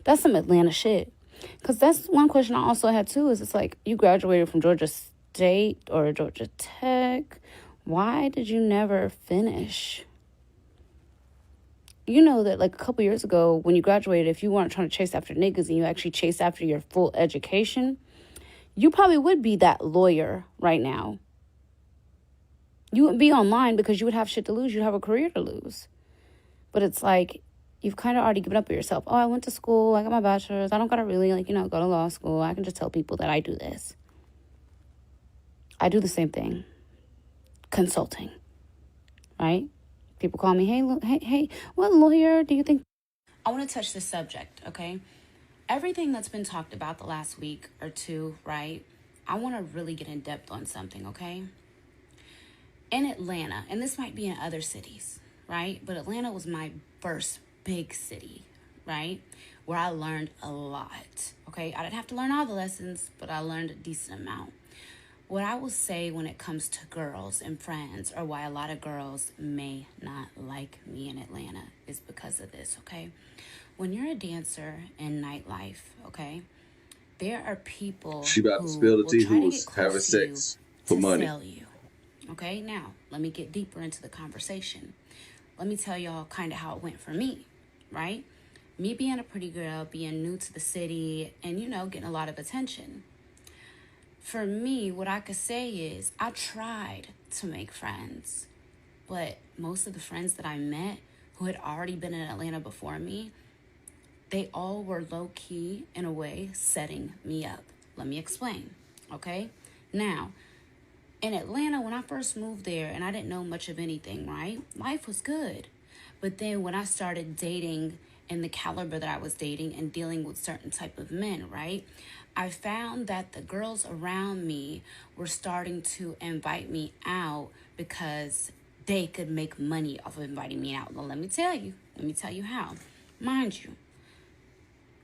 Speaker 2: That's some Atlanta shit. Because that's one question I also had, too, is it's like, you graduated from Georgia State or Georgia Tech. Why did you never finish? You know that, like, a couple years ago, when you graduated, if you weren't trying to chase after niggas and you actually chased after your full education, you probably would be that lawyer right now. You wouldn't be online because you would have shit to lose. You'd have a career to lose. But it's like, you've kind of already given up on yourself. Oh, I went to school. I got my bachelor's. I don't got to really, go to law school. I can just tell people that I do this. I do the same thing. Consulting. Right? People call me, hey, what lawyer do you think? I want to touch this subject, okay? Everything that's been talked about the last week or two, right? I want to really get in depth on something, okay? In Atlanta, and this might be in other cities, right? But Atlanta was my first big city, right? Where I learned a lot, okay? I didn't have to learn all the lessons, but I learned a decent amount. What I will say when it comes to girls and friends, or why a lot of girls may not like me in Atlanta, is because of this, okay? When you're a dancer in nightlife, okay, there are people
Speaker 1: She about
Speaker 2: who
Speaker 1: to spill the
Speaker 2: will
Speaker 1: tea
Speaker 2: try to
Speaker 1: who's
Speaker 2: get
Speaker 1: having
Speaker 2: close to you
Speaker 1: sex for
Speaker 2: to
Speaker 1: money.
Speaker 2: sell you. Okay, now, let me get deeper into the conversation. Let me tell y'all kind of how it went for me, right? Me being a pretty girl, being new to the city, and, getting a lot of attention. For me, what I could say is I tried to make friends, but most of the friends that I met who had already been in Atlanta before me, they all were low-key, in a way, setting me up. Let me explain, okay? Now, in Atlanta, when I first moved there and I didn't know much of anything, right? Life was good. But then when I started dating and the caliber that I was dating and dealing with certain type of men, right? I found that the girls around me were starting to invite me out because they could make money off of inviting me out. Well, let me tell you how. Mind you,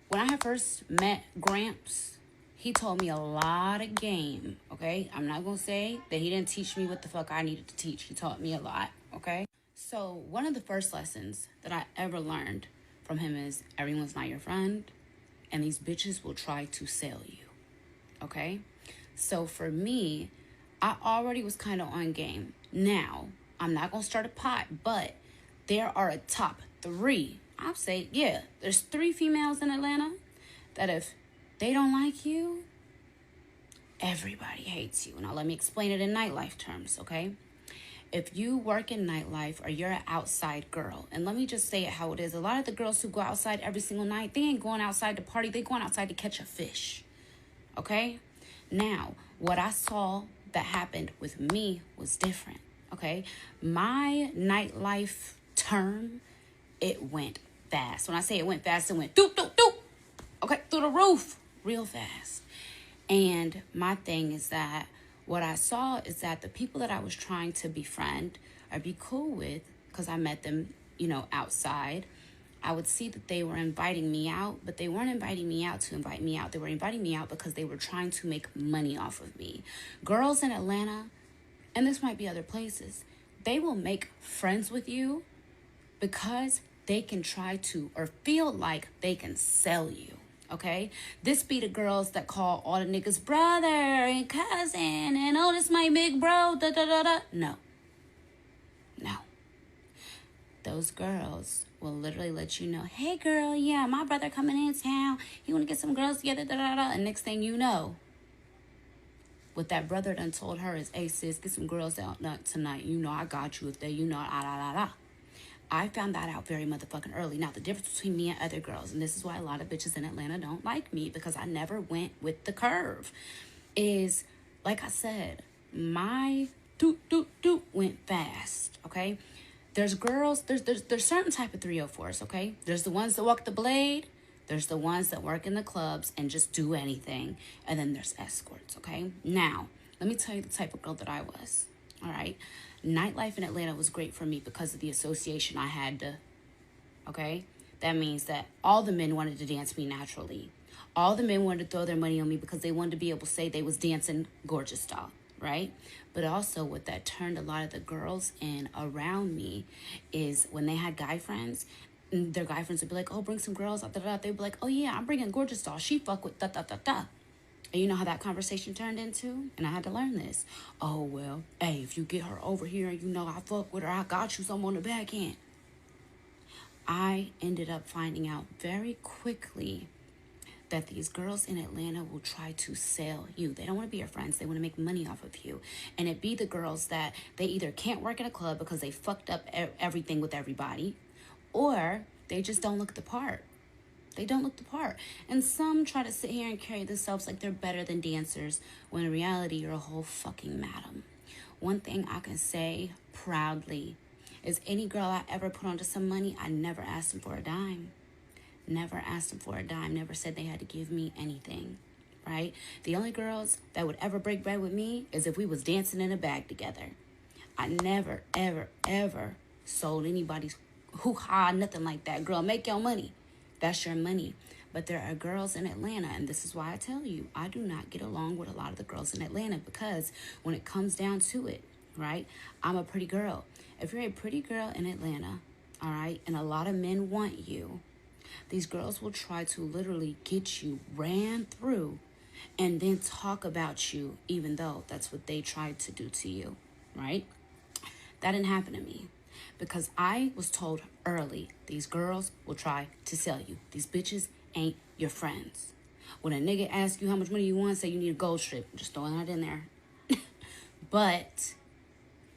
Speaker 2: when I had first met Gramps, he told me a lot of game, okay? I'm not going to say that he didn't teach me what the fuck I needed to teach. He taught me a lot, okay? So one of the first lessons that I ever learned from him is everyone's not your friend, and these bitches will try to sell you, okay? So for me, I already was kind of on game. Now, I'm not going to start a pot, but there are a top 3. I'll say, yeah, there's 3 females in Atlanta that if they don't like you, everybody hates you. Now, let me explain it in nightlife terms, okay? If you work in nightlife or you're an outside girl, and let me just say it how it is. A lot of the girls who go outside every single night, they ain't going outside to party. They going outside to catch a fish, okay? Now, what I saw that happened with me was different, okay? My nightlife term, it went fast. When I say it went fast, it went doop, doop, doop. Okay, through the roof, real fast. And my thing is that what I saw is that the people that I was trying to befriend or be cool with, because I met them, outside, I would see that they were inviting me out, but they weren't inviting me out to invite me out. They were inviting me out because they were trying to make money off of me. Girls in Atlanta, and this might be other places, they will make friends with you because they can try to or feel like they can sell you. Okay, this be the girls that call all the niggas brother and cousin and oh, this my big bro, da da da da. No. Those girls will literally let you know, hey girl, yeah, my brother coming in town. You want to get some girls together, da da da. And next thing you know, what that brother done told her is, hey sis, get some girls out tonight. I got you if they, ah da da da. I found that out very motherfucking early. Now, the difference between me and other girls, and this is why a lot of bitches in Atlanta don't like me, because I never went with the curve, is, like I said, my doot went fast, okay? There's girls, there's certain type of 304s, okay? There's the ones that walk the blade, there's the ones that work in the clubs and just do anything, and then there's escorts, okay? Now, let me tell you the type of girl that I was. All right. Nightlife in Atlanta was great for me because of the association I had to, okay? That means that all the men wanted to dance me naturally. All the men wanted to throw their money on me because they wanted to be able to say they was dancing gorgeous style, right? But also what that turned a lot of the girls in around me is when they had guy friends, their guy friends would be like, oh, bring some girls, da, da, da. They'd be like, oh yeah, I'm bringing gorgeous style. She fuck with da, da, da, da. And you know how that conversation turned into? And I had to learn this. Oh, well, hey, if you get her over here and you know I fuck with her, I got you some on the back end. I ended up finding out very quickly that these girls in Atlanta will try to sell you. They don't want to be your friends. They want to make money off of you. And it be the girls that they either can't work in a club because they fucked up everything with everybody, or they just don't look the part. They don't look the part. And some try to sit here and carry themselves like they're better than dancers, when in reality, you're a whole fucking madam. One thing I can say proudly is any girl I ever put onto some money, I never asked them for a dime. Never asked them for a dime. Never said they had to give me anything, right? The only girls that would ever break bread with me is if we was dancing in a bag together. I never, ever, ever sold anybody's hoo-ha, nothing like that. Girl, make your money. That's your money. But there are girls in Atlanta, and this is why I tell you, I do not get along with a lot of the girls in Atlanta, because when it comes down to it, right, I'm a pretty girl. If you're a pretty girl in Atlanta, all right, and a lot of men want you, these girls will try to literally get you ran through and then talk about you, even though that's what they tried to do to you, right? That didn't happen to me because I was told early, these girls will try to sell you. These bitches ain't your friends. When a nigga asks you how much money you want, say you need a gold strip. Just throwing that in there. But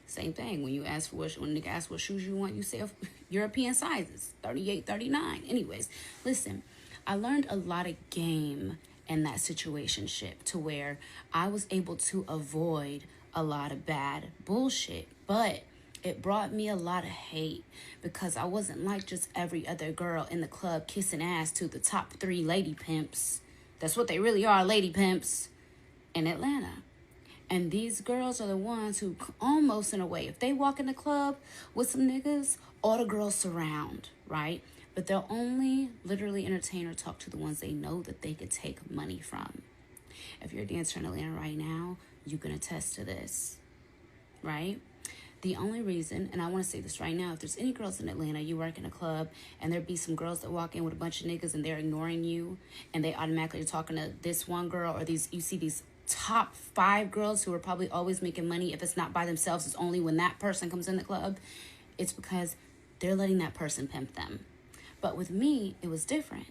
Speaker 2: same thing. When you ask for when a nigga asks what shoes you want, you say European sizes, 38, 39. Anyways, listen, I learned a lot of game in that situationship to where I was able to avoid a lot of bad bullshit. But it brought me a lot of hate because I wasn't like just every other girl in the club kissing ass to the top 3 lady pimps. That's what they really are, lady pimps in Atlanta. And these girls are the ones who almost, in a way, if they walk in the club with some niggas, all the girls surround, right? But they'll only literally entertain or talk to the ones they know that they could take money from. If you're a dancer in Atlanta right now, you can attest to this, right? The only reason, and I want to say this right now, if there's any girls in Atlanta, you work in a club, and there be some girls that walk in with a bunch of niggas and they're ignoring you, and they automatically are talking to this one girl, or you see these top 5 girls who are probably always making money. If it's not by themselves, it's only when that person comes in the club. It's because they're letting that person pimp them. But with me, it was different.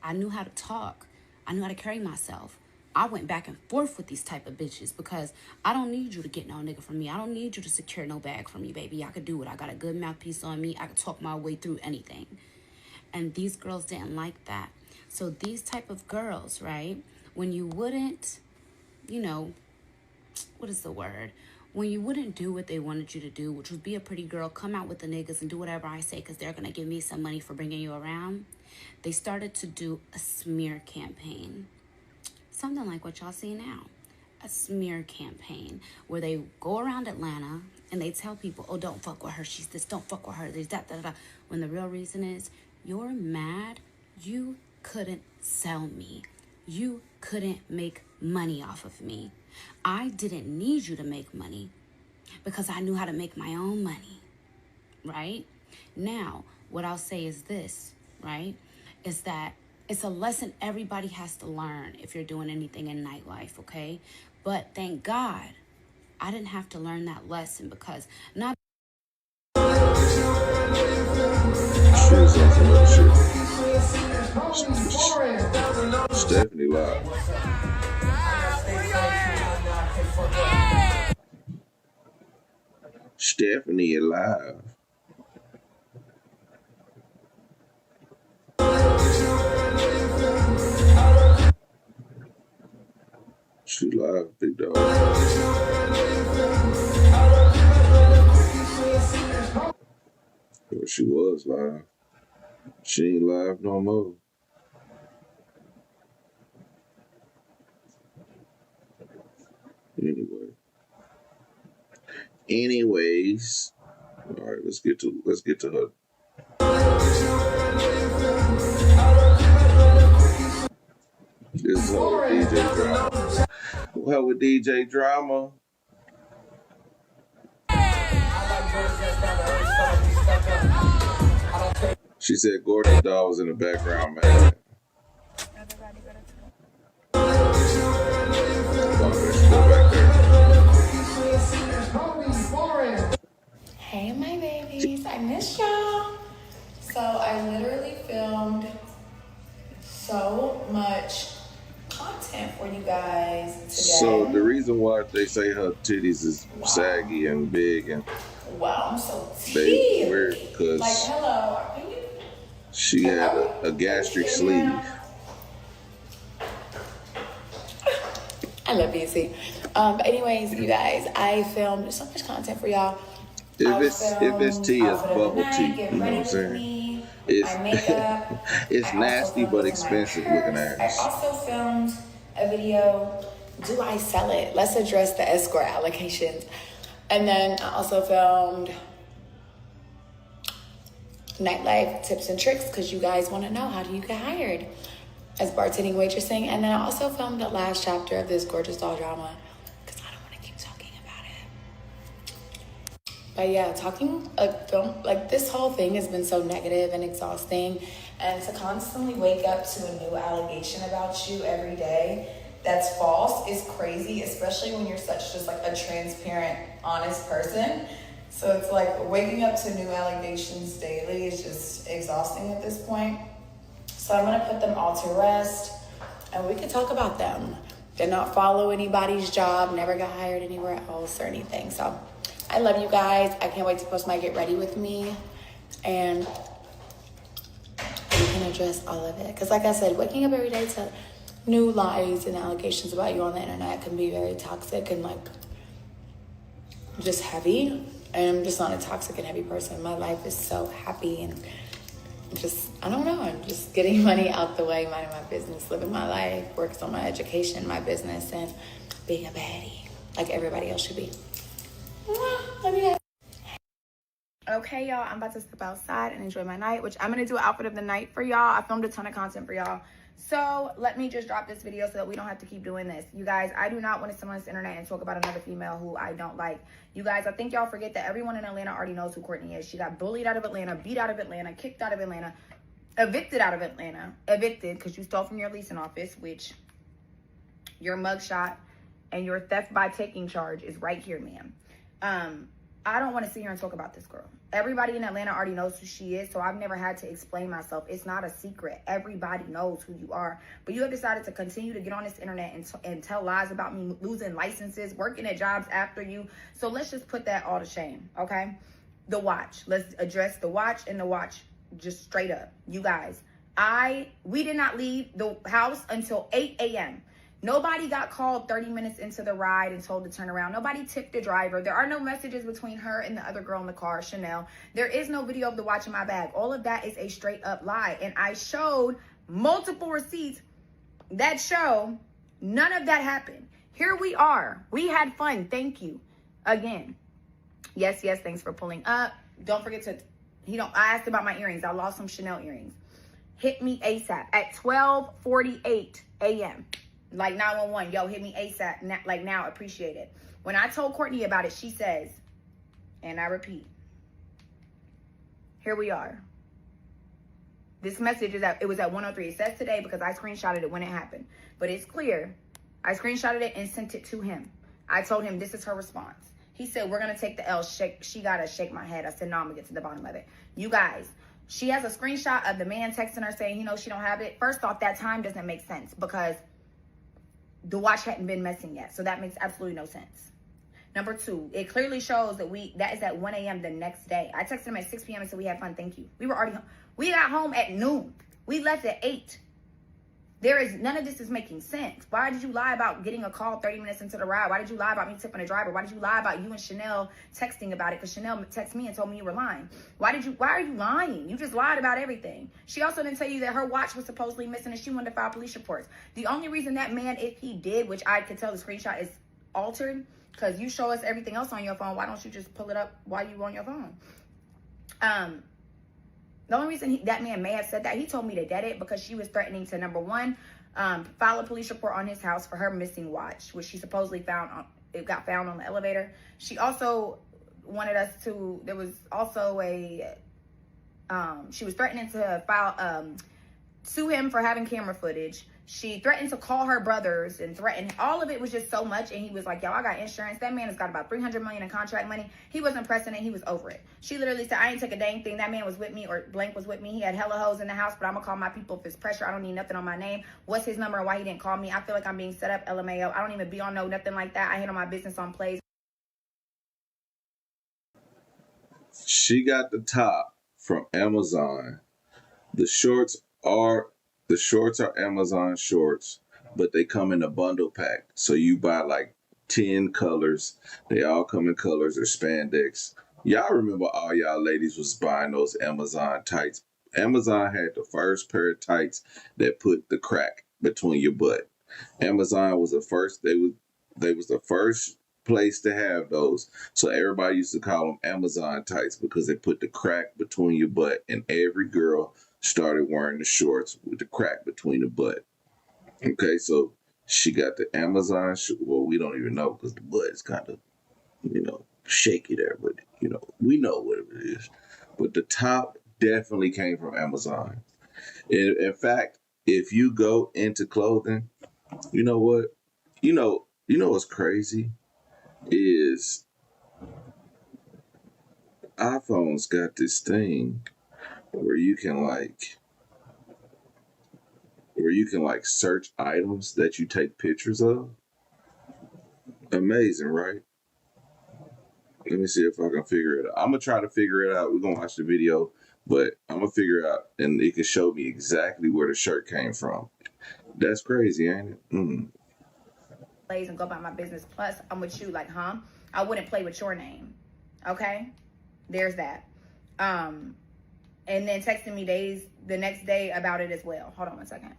Speaker 2: I knew how to talk. I knew how to carry myself. I went back and forth with these type of bitches because I don't need you to get no nigga from me. I don't need you to secure no bag from me, baby. I could do it. I got a good mouthpiece on me. I could talk my way through anything. And these girls didn't like that. So these type of girls, right, when you wouldn't, what is the word? When you wouldn't do what they wanted you to do, which would be a pretty girl, come out with the niggas and do whatever I say because they're going to give me some money for bringing you around, they started to do a smear campaign. Something like what y'all see now. A smear campaign where they go around Atlanta and they tell people, oh, don't fuck with her. She's this. Don't fuck with her. There's that, da, da, da. When the real reason is you're mad. You couldn't sell me. You couldn't make money off of me. I didn't need you to make money because I knew how to make my own money, right? Now, what I'll say is this, right, is that it's a lesson everybody has to learn if you're doing anything in nightlife, okay? But thank God I didn't have to learn that lesson because not...
Speaker 1: Shit's on some other shit. Stephanie live. Stephanie alive. She live, big dog. Well, she was live. She ain't live no more. Anyway, Anyways, all right, let's get to her. This is her with DJ Drama. Her with DJ Drama. She said Gorgeous Doll was in the background, man.
Speaker 3: Hey, my babies, I missed y'all. So I literally filmed so much content for you guys today.
Speaker 1: So the reason why they say her titties is saggy and big and
Speaker 3: wow, I'm so teary.
Speaker 1: weird because
Speaker 3: like, hello,
Speaker 1: she had a gastric sleeve.
Speaker 3: I love BC. But anyways, you guys, I filmed so much content for y'all.
Speaker 1: If it's tea, it's bubble tea. You know what I'm saying? It's nasty but expensive looking ass.
Speaker 3: I also filmed a video, do I sell it? Let's address the escort allocations. And then I also filmed nightlife tips and tricks because you guys want to know, how do you get hired as bartending, waitressing? And then I also filmed the last chapter of this Gorgeous Doll drama because I don't want to keep talking about it. But yeah, talking like this whole thing has been so negative and exhausting, and to constantly wake up to a new allegation about you every day that's false is crazy, especially when you're such just like a transparent, honest person. So it's like waking up to new allegations daily is just exhausting at this point. So I'm gonna put them all to rest and we can talk about them. Did not follow anybody's job, never got hired anywhere else or anything. So I love you guys. I can't wait to post my Get Ready With Me and we can address all of it. Because like I said, waking up every day to new lies and allegations about you on the internet can be very toxic and like just heavy. And I'm just not a toxic and heavy person. My life is so happy and just, I don't know, I'm just getting money out the way, minding my business, living my life, works on my education, my business, and being a baddie like everybody else should be. Love you guys. Okay, y'all, I'm about to step outside and enjoy my night, which I'm gonna do an outfit of the night for y'all. I filmed a ton of content for y'all. So let me just drop this video so that we don't have to keep doing this. You guys, I do not want to sit on this internet and talk about another female who I don't like. You guys, I think y'all forget that everyone in Atlanta already knows who Courtney is. She got bullied out of Atlanta, beat out of Atlanta, kicked out of Atlanta, evicted out of Atlanta. Evicted because you stole from your leasing office, which your mugshot and your theft by taking charge is right here, ma'am. I don't want to sit here and talk about this girl. Everybody in Atlanta already knows who she is, so I've never had to explain myself. It's not a secret. Everybody knows who you are. But you have decided to continue to get on this internet and tell lies about me losing licenses, working at jobs after you. So let's just put that all to shame, okay? The watch. Let's address the watch and the watch just straight up. You guys, we did not leave the house until 8 a.m. Nobody got called 30 minutes into the ride and told to turn around. Nobody tipped the driver. There are no messages between her and the other girl in the car, Chanel. There is no video of the watch in my bag. All of that is a straight up lie. And I showed multiple receipts that show none of that happened. Here we are. We had fun. Thank you. Again. Yes, thanks for pulling up. Don't forget to, I asked about my earrings. I lost some Chanel earrings. Hit me ASAP at 12:48 a.m. Like 911, yo, hit me ASAP, like now, appreciate it. When I told Courtney about it, she says, and I repeat, here we are. This message it was at 1:03. It says today because I screenshotted it when it happened, but it's clear. I screenshotted it and sent it to him. I told him this is her response. He said, we're gonna take the L, she gotta shake my head. I said, no, I'm gonna get to the bottom of it. You guys, she has a screenshot of the man texting her saying he knows she don't have it. First off, that time doesn't make sense because the watch hadn't been missing yet. So that makes absolutely no sense. Number two, it clearly shows that that is at 1 a.m. the next day. I texted him at 6 p.m. and said we had fun, thank you. We were already home. We got home at noon. We left at 8. None of this is making sense. Why did you lie about getting a call 30 minutes into the ride? Why did you lie about me tipping a driver? Why did you lie about you and Chanel texting about it? Because Chanel texted me and told me you were lying. Why are you lying? You just lied about everything. She also didn't tell you that her watch was supposedly missing and she wanted to file police reports. The only reason that man, if he did, which I could tell the screenshot is altered, Because you show us everything else on your phone. Why don't you just pull it up while you on your phone? The only reason that man may have said that, he told me to get it because she was threatening to, number one, file a police report on his house for her missing watch, which she supposedly it got found on the elevator. She also wanted us to, there was also she was threatening to sue him for having camera footage. She threatened to call her brothers and threatened. All of it was just so much. And he was like, yo, I got insurance. That man has got about $300 million in contract money. He wasn't pressing it. He was over it. She literally said, I ain't take a dang thing. That man was with me, or blank was with me. He had hella hoes in the house, but I'm going to call my people if it's pressure. I don't need nothing on my name. What's his number and why he didn't call me? I feel like I'm being set up, LMAO. I don't even be on nothing like that. I handle my business on plays.
Speaker 1: She got the top from Amazon. The shorts are Amazon shorts, but they come in a bundle pack. So you buy like 10 colors. They all come in colors or spandex. Y'all remember all y'all ladies was buying those Amazon tights. Amazon had the first pair of tights that put the crack between your butt. Amazon was the first, they was the first place to have those. So everybody used to call them Amazon tights because they put the crack between your butt, and every girl started wearing the shorts with the crack between the butt. Okay, so she got the Amazon. Well, we don't even know because the butt is kind of, shaky there, but we know what it is. But the top definitely came from Amazon. In fact, if you go into clothing, you know what? What's crazy is iPhone's got this thing where you can search items that you take pictures of. Amazing, right? Let me see if I can figure it out. I'm gonna try to figure it out. We're gonna watch the video, but I'm gonna figure it out, and it can show me exactly where the shirt came from. That's crazy, ain't it?
Speaker 3: Plays and go about my business. Plus, I'm with you, like, I wouldn't play with your name. Okay? There's that. And then texting me the next day about it as well. Hold on one second.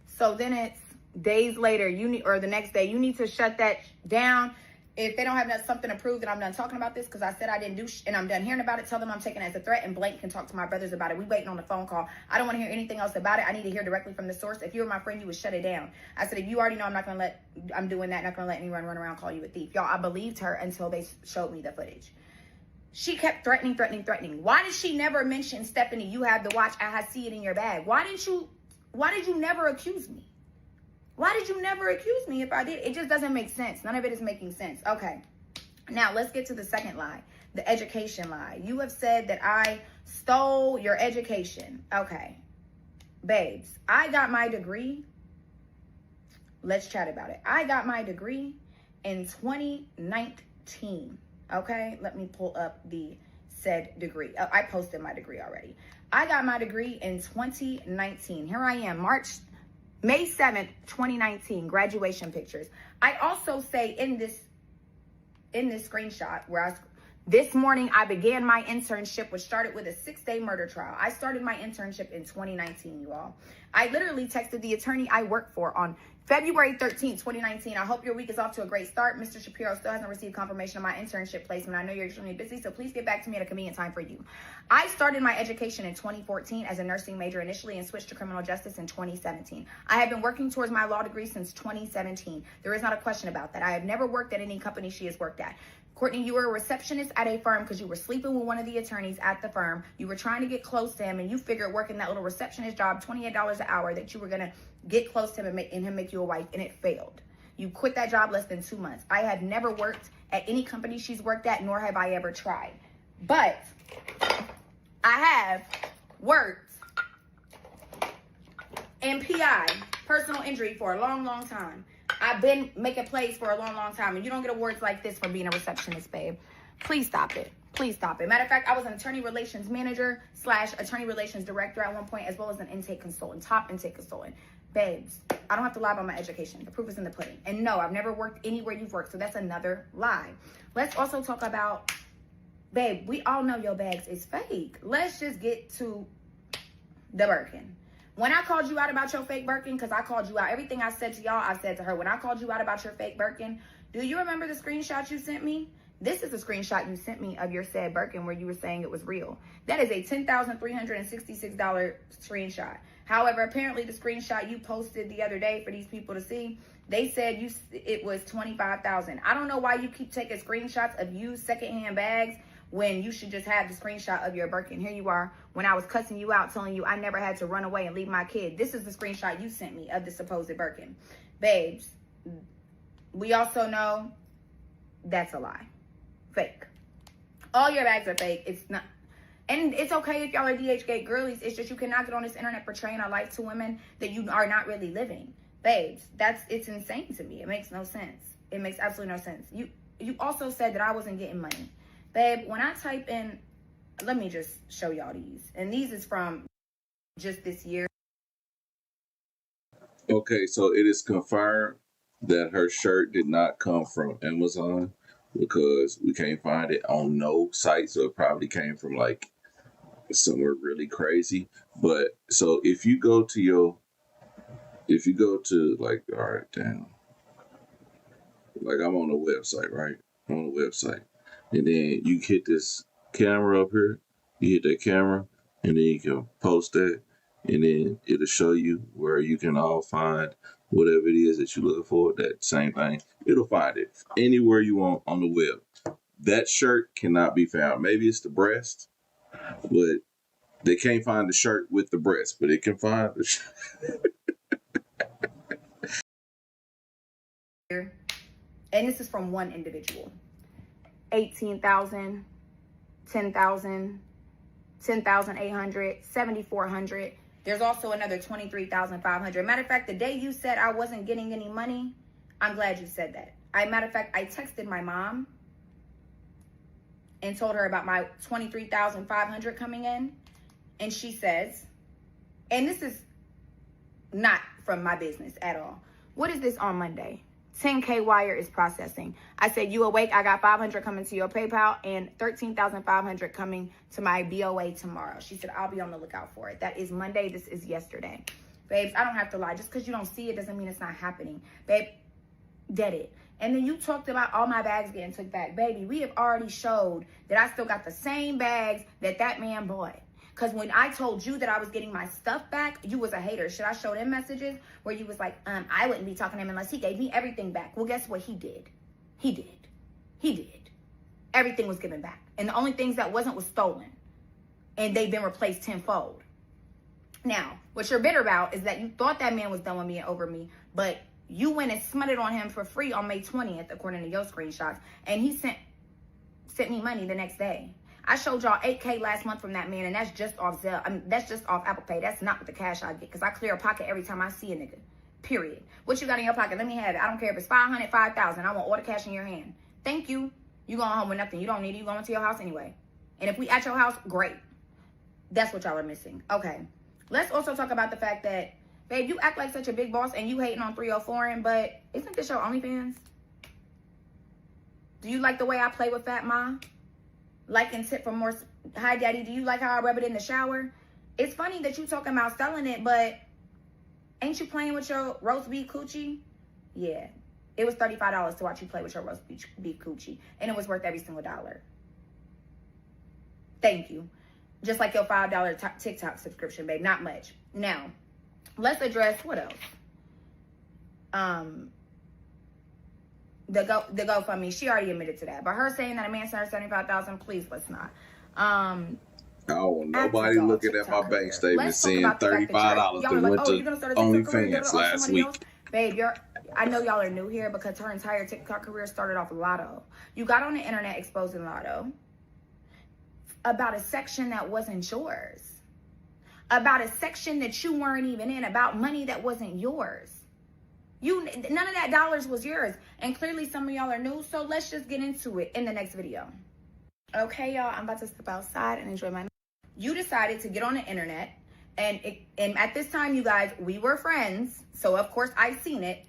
Speaker 3: So then it's days later, the next day, you need to shut that down. If they don't have something to prove that I'm done talking about this, because I said I didn't do and I'm done hearing about it, tell them I'm taking it as a threat, and Blake can talk to my brothers about it. We waiting on the phone call. I don't want to hear anything else about it. I need to hear directly from the source. If you were my friend, you would shut it down. I said, if you already know I'm doing that, not going to let anyone run around call you a thief. Y'all, I believed her until they showed me the footage. She kept threatening. Why did she never mention, Stephanie, you have the watch, I see it in your bag? Why did you never accuse me? Why did you never accuse me if I did? It just doesn't make sense. None of it is making sense. Okay. Now, let's get to the second lie, the education lie. You have said that I stole your education. Okay. Babes, I got my degree. Let's chat about it. I got my degree in 2019. Okay? Let me pull up the said degree. I posted my degree already. I got my degree in 2019. Here I am, May 7th, 2019, graduation pictures. I also say in this screenshot where this morning I began my internship, which started with a 6-day murder trial. I started my internship in 2019, you all. I literally texted the attorney I work for on February 13th, 2019. I hope your week is off to a great start. Mr. Shapiro still hasn't received confirmation of my internship placement. I know you're extremely busy, so please get back to me at a convenient time for you. I started my education in 2014 as a nursing major initially and switched to criminal justice in 2017. I have been working towards my law degree since 2017. There is not a question about that. I have never worked at any company she has worked at. Courtney, you were a receptionist at a firm because you were sleeping with one of the attorneys at the firm. You were trying to get close to him, and you figured working that little receptionist job, $28 an hour, that you were going to get close to him and him make you a wife, and it failed. You quit that job less than 2 months. I have never worked at any company she's worked at, nor have I ever tried. But I have worked in PI, personal injury, for a long, long time. I've been making plays for a long, long time. And you don't get awards like this for being a receptionist, babe. Please stop it. Please stop it. Matter of fact, I was an attorney relations manager / attorney relations director at one point, as well as an intake consultant, top intake consultant. Babes, I don't have to lie about my education. The proof is in the pudding. And no, I've never worked anywhere you've worked. So that's another lie. Let's also talk about, babe, we all know your bags is fake. Let's just get to the Birkin. When I called you out about your fake Birkin, because I called you out, everything I said to y'all, I said to her. When I called you out about your fake Birkin, Do you remember the screenshot you sent me? This is a screenshot you sent me of your said Birkin where you were saying it was real. That is a $10,366 screenshot. However, apparently the screenshot you posted the other day for these people to see, they said it was $25,000. I don't know why you keep taking screenshots of used secondhand bags when you should just have the screenshot of your Birkin. Here you are, when I was cussing you out, telling you I never had to run away and leave my kid. This is the screenshot you sent me of the supposed Birkin. Babes, we also know that's a lie. Fake. All your bags are fake. It's not. And it's okay if y'all are DH-gate girlies. It's just you cannot get on this internet portraying a life to women that you are not really living. Babes, it's insane to me. It makes no sense. It makes absolutely no sense. You also said that I wasn't getting money. Babe, when I type in, let me just show y'all these. And these is from just this year.
Speaker 1: Okay, so it is confirmed that her shirt did not come from Amazon because we can't find it on no site. So it probably came from like somewhere really crazy. But so if you go to like, all right, damn, like I'm on the website, right? I'm on the website. And then you hit this camera up here. You hit that camera, and then you can post that, and then it'll show you where you can all find whatever it is that you're looking for. That same thing, it'll find it anywhere you want on the web. That shirt cannot be found. Maybe it's the breast, but they can't find the shirt with the breast, but it can find the shirt.
Speaker 3: And this is from one individual. 18,000, 10,000, 10,800, 7,400. There's also another 23,500. Matter of fact, the day you said I wasn't getting any money, I'm glad you said that. Matter of fact, I texted my mom and told her about my 23,500 coming in. And she says, and this is not from my business at all. What is this on Monday? 10K wire is processing. I said, you awake? I got 500 coming to your PayPal and 13,500 coming to my BOA tomorrow. She said, I'll be on the lookout for it. That is Monday. This is yesterday. Babes, I don't have to lie. Just because you don't see it doesn't mean it's not happening. Babe, dead it. And then you talked about all my bags getting took back. Baby, we have already showed that I still got the same bags that man bought. Because when I told you that I was getting my stuff back, you was a hater. Should I show them messages where you was like, I wouldn't be talking to him unless he gave me everything back? Well, guess what? He did. He did. He did. Everything was given back. And the only things that wasn't was stolen. And they've been replaced tenfold. Now, what you're bitter about is that you thought that man was done with me and over me, but you went and smutted on him for free on May 20th, according to your screenshots. And he sent me money the next day. I showed y'all 8K last month from that man, and that's just off Zelle. I mean, that's just off Apple Pay. That's not with the cash I get, because I clear a pocket every time I see a nigga. Period. What you got in your pocket? Let me have it. I don't care if it's 500, 5,000. I want all the cash in your hand. Thank you. You going home with nothing. You don't need it. You going to your house anyway. And if we at your house, great. That's what y'all are missing. Okay. Let's also talk about the fact that, babe, you act like such a big boss, and you hating on 304, but isn't this your OnlyFans? Do you like the way I play with Fat Ma? Like and tip for more. Hi, Daddy. Do you like how I rub it in the shower? It's funny that you talking about selling it, but ain't you playing with your roast beef coochie? Yeah. It was $35 to watch you play with your roast beef coochie. And it was worth every single dollar. Thank you. Just like your $5 TikTok subscription, babe. Not much. Now, let's address what else? The GoFundMe, she already admitted to that. But her saying that a man sent her $75,000, please, let's not.
Speaker 1: I don't want nobody looking at my bank statement seeing $35 that went to OnlyFans last week.
Speaker 3: Babe, I know y'all are new here because her entire TikTok career started off Lotto. You got on the internet exposing Lotto about a section that wasn't yours. About a section that you weren't even in, about money that wasn't yours. None of that dollars was yours. And clearly some of y'all are new, so let's just get into it in the next video. Okay, y'all, I'm about to step outside and enjoy my night. You decided to get on the internet, and at this time, you guys, we were friends, so of course I seen it.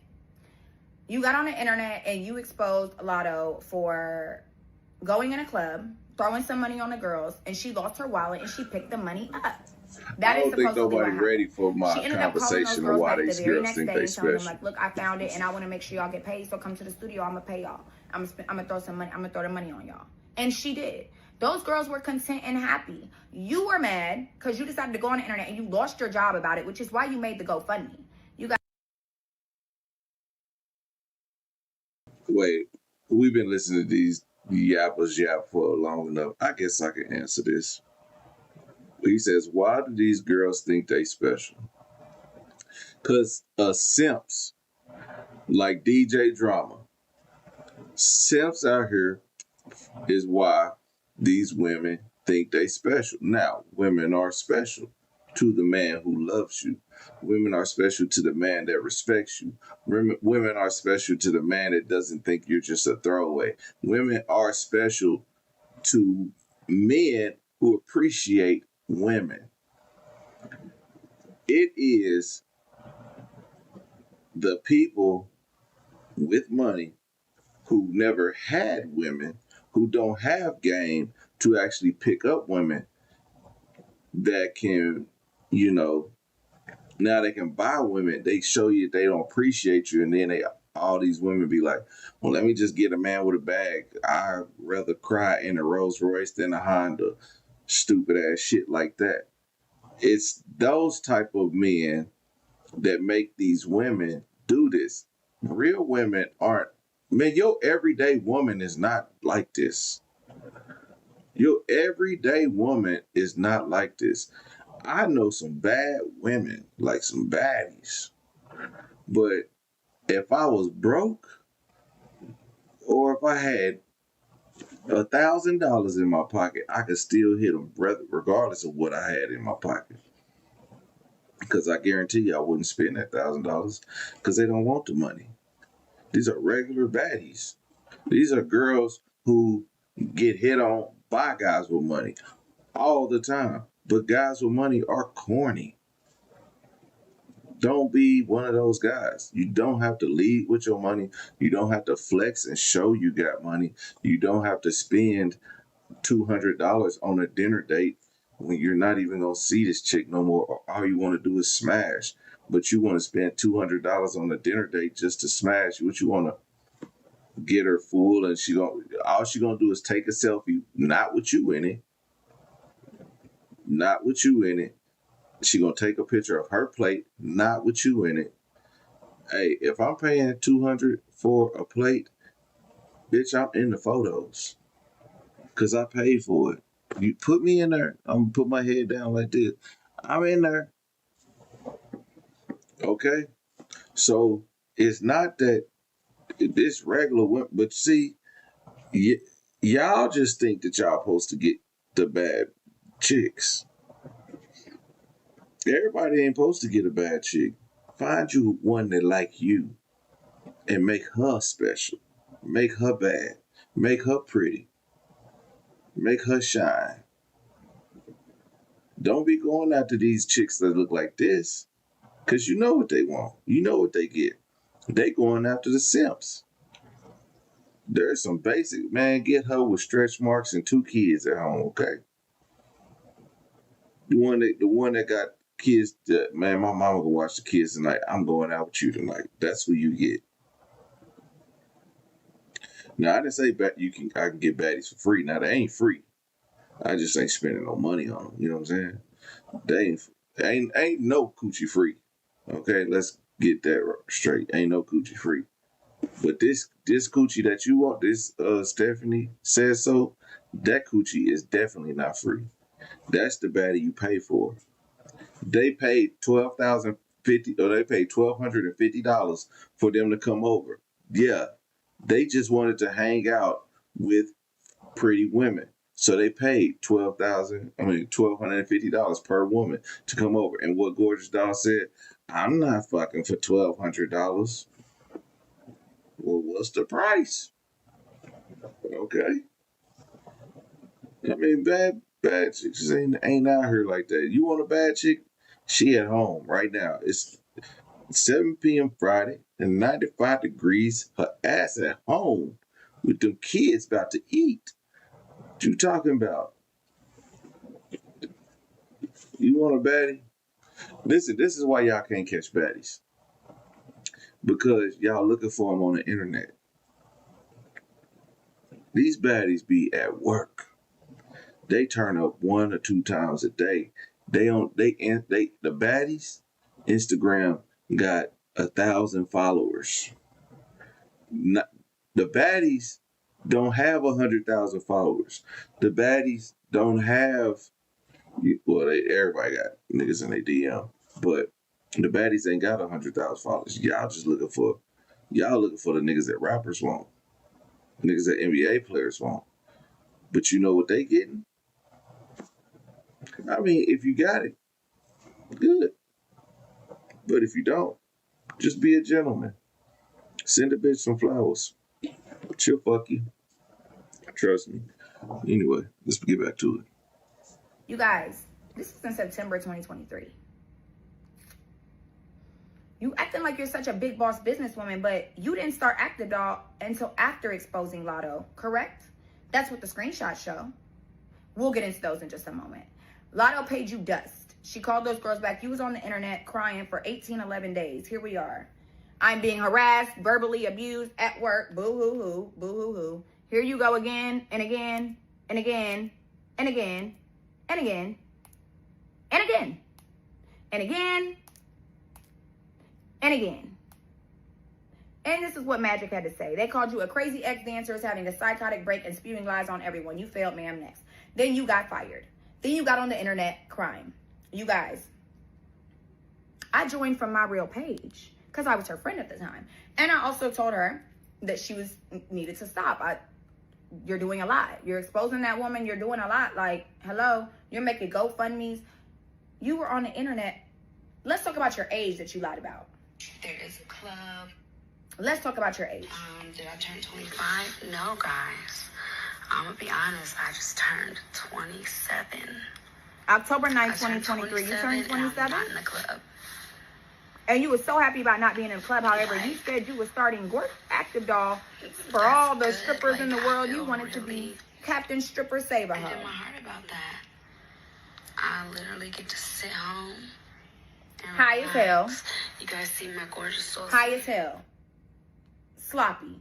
Speaker 3: You got on the internet and you exposed Lotto for going in a club, throwing some money on the girls, and she lost her wallet and she picked the money up. That
Speaker 1: I
Speaker 3: is
Speaker 1: don't think
Speaker 3: supposed to be what
Speaker 1: nobody
Speaker 3: happened.
Speaker 1: ready for
Speaker 3: She
Speaker 1: my
Speaker 3: ended up calling those
Speaker 1: conversation of
Speaker 3: girls
Speaker 1: why
Speaker 3: back the
Speaker 1: these
Speaker 3: very
Speaker 1: girls
Speaker 3: next
Speaker 1: think
Speaker 3: day
Speaker 1: they
Speaker 3: and telling them
Speaker 1: special.
Speaker 3: like, look, I found it and I want to make sure y'all get paid. So come to the studio. I'm gonna pay y'all. I'm gonna throw some money. I'm gonna throw the money on y'all. And she did. Those girls were content and happy. You were mad because you decided to go on the internet and you lost your job about it, which is why you made the GoFundMe. You got.
Speaker 1: Wait, we've been listening to these yappers yap for long enough. I guess I can answer this. He says, why do these girls think they special? Because simps like DJ Drama, simps out here is why these women think they special. Now, women are special to the man who loves you. Women are special to the man that respects you. Women are special to the man that doesn't think you're just a throwaway. Women are special to men who appreciate women. It is the people with money who never had women, who don't have game to actually pick up women that can, you know, now they can buy women. They show you they don't appreciate you, and then all these women be like, well, let me just get a man with a bag. I'd rather cry in a Rolls Royce than a Honda. Stupid ass shit like that. It's those type of men that make these women do this. Real women aren't. Man, your everyday woman is not like this. Your everyday woman is not like this. I know some bad women, like some baddies. But if I was broke or if I had $1,000 in my pocket, I could still hit them, regardless of what I had in my pocket. Because I guarantee you I wouldn't spend that $1,000 because they don't want the money. These are regular baddies. These are girls who get hit on by guys with money all the time. But guys with money are corny. Don't be one of those guys. You don't have to lead with your money. You don't have to flex and show you got money. You don't have to spend $200 on a dinner date when you're not even going to see this chick no more. Or all you want to do is smash. But you want to spend $200 on a dinner date just to smash. What you want to get her full, and all she gonna do is take a selfie, not with you in it, not with you in it. She gonna take a picture of her plate, not with you in it. Hey, if I'm paying $200 for a plate, bitch, I'm in the photos because I paid for it. You put me in there, I'm gonna put my head down like this. I'm in there, okay? So it's not that this regular women, but see, y'all just think that y'all supposed to get the bad chicks. Everybody ain't supposed to get a bad chick. Find you one that like you and make her special. Make her bad. Make her pretty. Make her shine. Don't be going after these chicks that look like this. Cause you know what they want. You know what they get. They going after the simps. There's some basic, man, get her with stretch marks and 2 kids at home, okay? The one that got kids that, man, my mama can watch the kids tonight. I'm going out with you tonight. That's who you get. Now I didn't say I can get baddies for free. Now they ain't free. I just ain't spending no money on them. You know what I'm saying? They ain't no coochie free. Okay, let's get that straight. Ain't no coochie free. But this coochie that you want, this Stephanie says so. That coochie is definitely not free. That's the baddie you pay for. They paid they paid $1,250 for them to come over. Yeah, they just wanted to hang out with pretty women. So they paid $1,250 per woman to come over. And what Gorgeous Doll said, I'm not fucking for $1,200. Well, what's the price? Okay. I mean, bad chicks ain't out here like that. You want a bad chick? She at home right now. It's 7 p.m. Friday and 95 degrees. Her ass at home with them kids about to eat. What you talking about? You want a baddie? Listen, this is why y'all can't catch baddies. Because y'all looking for them on the internet. These baddies be at work. They turn up 1 or 2 times a day. The baddies, Instagram got 1,000 followers. Not, the baddies don't have 100,000 followers. The baddies don't have, well, everybody got niggas in their DM, but the baddies ain't got 100,000 followers. Y'all looking for the niggas that rappers want, niggas that NBA players want. But you know what they getting? I mean, if you got it, good. But if you don't, just be a gentleman. Send a bitch some flowers. She'll fuck you. Trust me. Anyway, let's get back to it.
Speaker 3: You guys, this is in September 2023. You acting like you're such a big boss businesswoman, but you didn't start active, doll, until after exposing Lotto, correct? That's what the screenshots show. We'll get into those in just a moment. Lotto paid you dust. She called those girls back. You was on the internet crying for 11 days. Here we are. I'm being harassed, verbally abused at work. Boo-hoo-hoo, boo-hoo-hoo. Here you go again and again and again and again and again and again and again and again. And this is what Magic had to say. They called you a crazy ex-dancer having a psychotic break and spewing lies on everyone. You failed, ma'am, next. Then you got fired. Then you got on the internet crying. You guys, I joined from my real page because I was her friend at the time. And I also told her that she needed to stop. You're doing a lot. You're exposing that woman. You're doing a lot. Like, hello, you're making GoFundMes. You were on the internet. Let's talk about your age that you lied about.
Speaker 5: There is a club.
Speaker 3: Let's talk about your age.
Speaker 5: Did I turn 25? No, guys. I'm going to be honest. I just turned 27.
Speaker 3: October 9th, 2023. You turned 27?
Speaker 5: I'm not in the club.
Speaker 3: And you were so happy about not being in the club. However, you said you were starting Gork Active Doll for all the strippers in the world. You wanted to be Captain Stripper Saver
Speaker 5: I did
Speaker 3: Her.
Speaker 5: my heart about that. I literally get to sit home and
Speaker 3: High as hell.
Speaker 5: relax. You guys see my gorgeous soul.
Speaker 3: High as hell. Sloppy.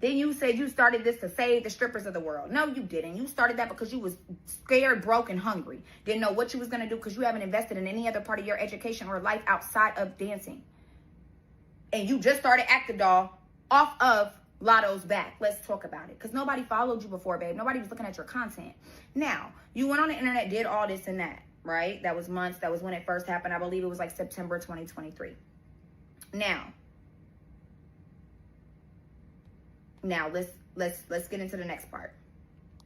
Speaker 3: Then you said you started this to save the strippers of the world. No, you didn't. You started that because you was scared, broke, and hungry. Didn't know what you was going to do because you haven't invested in any other part of your education or life outside of dancing. And you just started Active Doll off of Lotto's back. Let's talk about it. Because nobody followed you before, babe. Nobody was looking at your content. Now, you went on the internet, did all this and that, right? That was months. That was when it first happened. I believe it was like September 2023. Now let's get into the next part.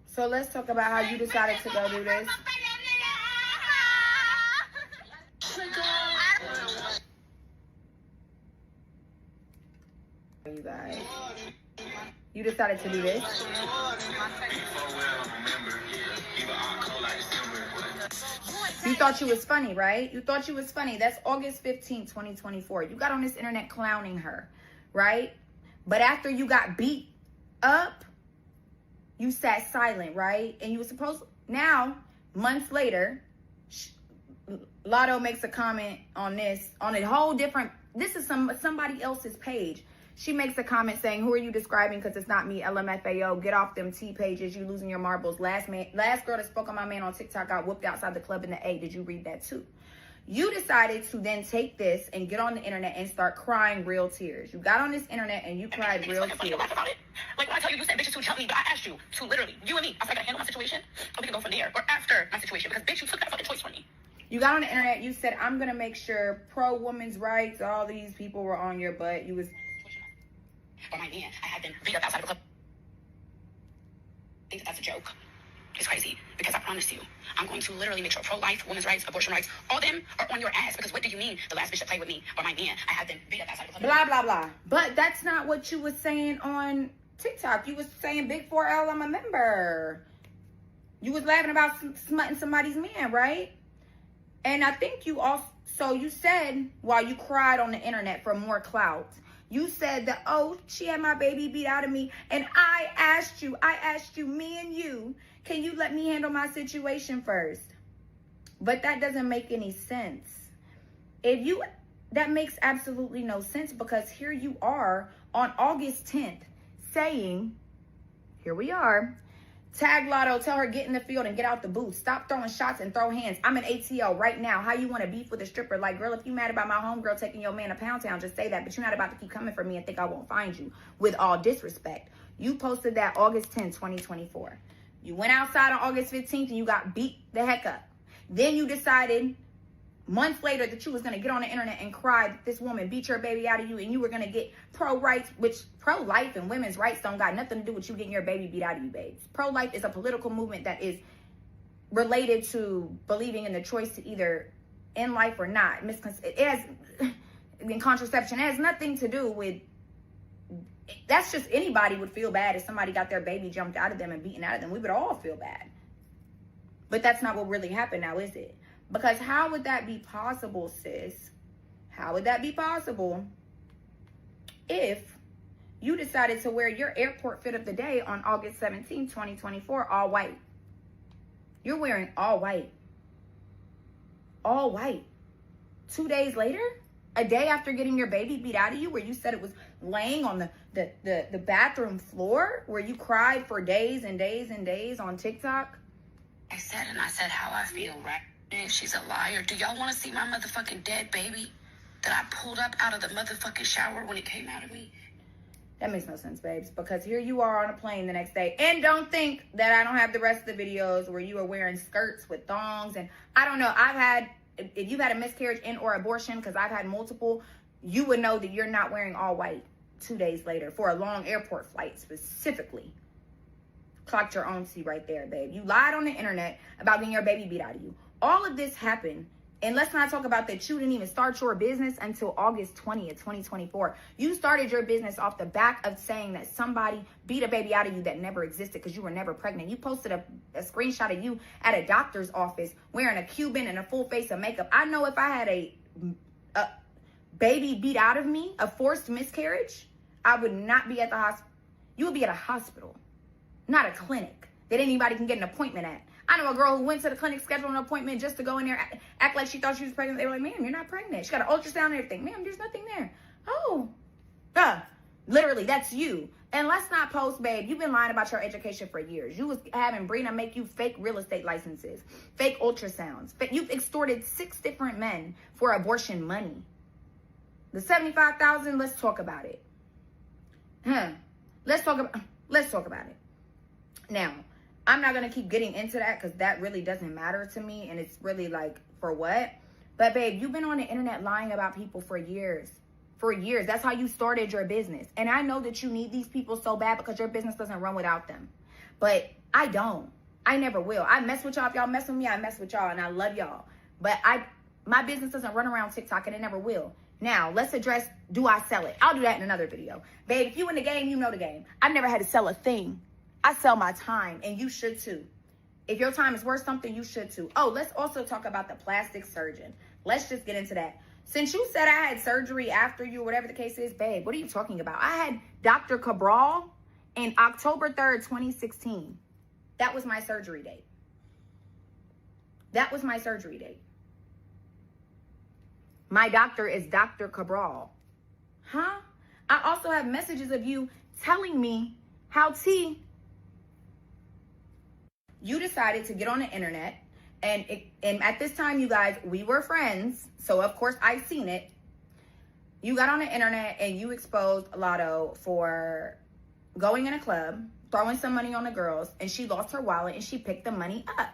Speaker 3: So let's talk about how you decided to go do this. You guys, you decided to do this. You thought you was funny, right? You thought you was funny. That's August 15th, 2024. You got on this internet clowning her, right? But after you got beat up, you sat silent, right? And you were supposed, now, months later, Lotto makes a comment on this, on a whole different, this is somebody else's page. She makes a comment saying, who are you describing? Because it's not me, LMFAO. Get off them T pages. You losing your marbles. Last girl that spoke on my man on TikTok got whooped outside the club in the A. Did you read that too? You decided to then take this and get on the internet and start crying real tears. You got on this internet and you cried real tears.
Speaker 5: Like when I tell you, you said bitches to help me, but I asked you to literally, you and me, I was like, I handle my situation, or we can go from there, or after my situation, because bitch, you took that fucking choice from me.
Speaker 3: You got on the internet, you said, I'm gonna make sure pro-women's rights, all these people were on your butt. You was...
Speaker 5: Or my man, I had them beat up outside of the club. I think that's a joke. It's crazy, because I promise you, I'm going to literally make sure pro-life, women's rights, abortion rights, all them are on your ass. Because what do you mean the last bitch that played with me or my man, I had them beat up outside of the club?
Speaker 3: Blah, blah, blah. But that's not what you was saying on TikTok. You was saying Big 4L, I'm a member. You was laughing about smutting somebody's man, right? And I think you also, so you said while you cried on the internet for more clout, you said that, oh, she had my baby beat out of me. And I asked you, me and you, can you let me handle my situation first? But that doesn't make any sense. That makes absolutely no sense, because here you are on August 10th saying, here we are, tag Lotto, tell her get in the field and get out the booth. Stop throwing shots and throw hands. I'm an ATL right now. How you want to beef with a stripper? Like, girl, if you mad about my homegirl taking your man to Pound Town, just say that. But you're not about to keep coming for me and think I won't find you, with all disrespect. You posted that August 10th, 2024. You went outside on August 15th and you got beat the heck up. Then you decided months later that you was going to get on the internet and cry that this woman beat your baby out of you, and you were going to get pro-rights, which pro-life and women's rights don't got nothing to do with you getting your baby beat out of you, babes. Pro-life is a political movement that is related to believing in the choice to either end life or not. It has, in contraception, it has nothing to do with, that's just, anybody would feel bad if somebody got their baby jumped out of them and beaten out of them. We would all feel bad. But that's not what really happened now, is it? Because how would that be possible, sis? How would that be possible if you decided to wear your airport fit of the day on August 17, 2024, all white? You're wearing all white. All white. 2 days later? A day after getting your baby beat out of you, where you said it was laying on the bathroom floor, where you cried for days and days and days on TikTok?
Speaker 5: I said how I feel, right? And if she's a liar, do y'all want to see my motherfucking dead baby that I pulled up out of the motherfucking shower when it came out of me?
Speaker 3: That makes no sense, babes, because here you are on a plane the next day. And don't think that I don't have the rest of the videos where you are wearing skirts with thongs. And I don't know, if you've had a miscarriage and or abortion, because I've had multiple, you would know that you're not wearing all white 2 days later for a long airport flight specifically. Clocked your own tea right there, babe. You lied on the internet about getting your baby beat out of you. All of this happened, and let's not talk about that you didn't even start your business until August 20th, 2024. You started your business off the back of saying that somebody beat a baby out of you that never existed because you were never pregnant. You posted a screenshot of you at a doctor's office wearing a Cuban and a full face of makeup. I know if I had a baby beat out of me, a forced miscarriage, I would not be at the hospital. You would be at a hospital, not a clinic that anybody can get an appointment at. I know a girl who went to the clinic, scheduled an appointment just to go in there, act like she thought she was pregnant. They were like, ma'am, you're not pregnant. She got an ultrasound and everything. Ma'am, there's nothing there. Oh, literally, that's you. And let's not post, babe. You've been lying about your education for years. You was having Brina make you fake real estate licenses, fake ultrasounds. You've extorted 6 different men for abortion money. The $75,000, let's talk about it. Let's talk about it. Now, I'm not going to keep getting into that because that really doesn't matter to me. And it's really like, for what? But babe, you've been on the internet lying about people for years. For years. That's how you started your business. And I know that you need these people so bad because your business doesn't run without them. But I don't. I never will. I mess with y'all. If y'all mess with me, I mess with y'all. And I love y'all. But my business doesn't run around TikTok, and it never will. Now, let's address, do I sell it? I'll do that in another video. Babe, if you in the game, you know the game. I've never had to sell a thing. I sell my time, and you should too. If your time is worth something, you should too. Oh, let's also talk about the plastic surgeon. Let's just get into that. Since you said I had surgery after you, or whatever the case is, babe, what are you talking about? I had Dr. Cabral in October 3rd, 2016. That was my surgery date. That was my surgery date. My doctor is Dr. Cabral. Huh? I also have messages of you telling me how you decided to get on the internet, and at this time, you guys, we were friends, so of course I've seen it. You got on the internet and you exposed Lotto for going in a club, throwing some money on the girls, and she lost her wallet and she picked the money up.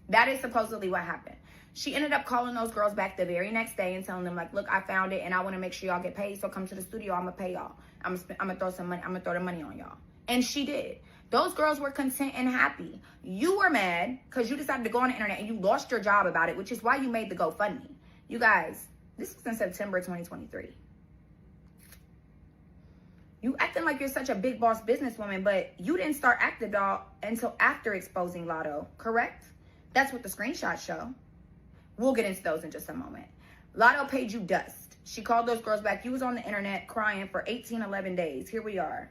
Speaker 3: That is supposedly what happened. She ended up calling those girls back the very next day and telling them, like, look, I found it and I want to make sure y'all get paid, so come to the studio, I'm gonna pay y'all. I'm gonna throw some money, I'm gonna throw the money on y'all. And she did. Those girls were content and happy. You were mad because you decided to go on the internet and you lost your job about it, which is why you made the GoFundMe. You guys, this was in September 2023. You acting like you're such a big boss businesswoman, but you didn't start acting doll until after exposing Lotto, correct? That's what the screenshots show. We'll get into those in just a moment. Lotto paid you dust. She called those girls back. You was on the internet crying for 11 days. Here we are.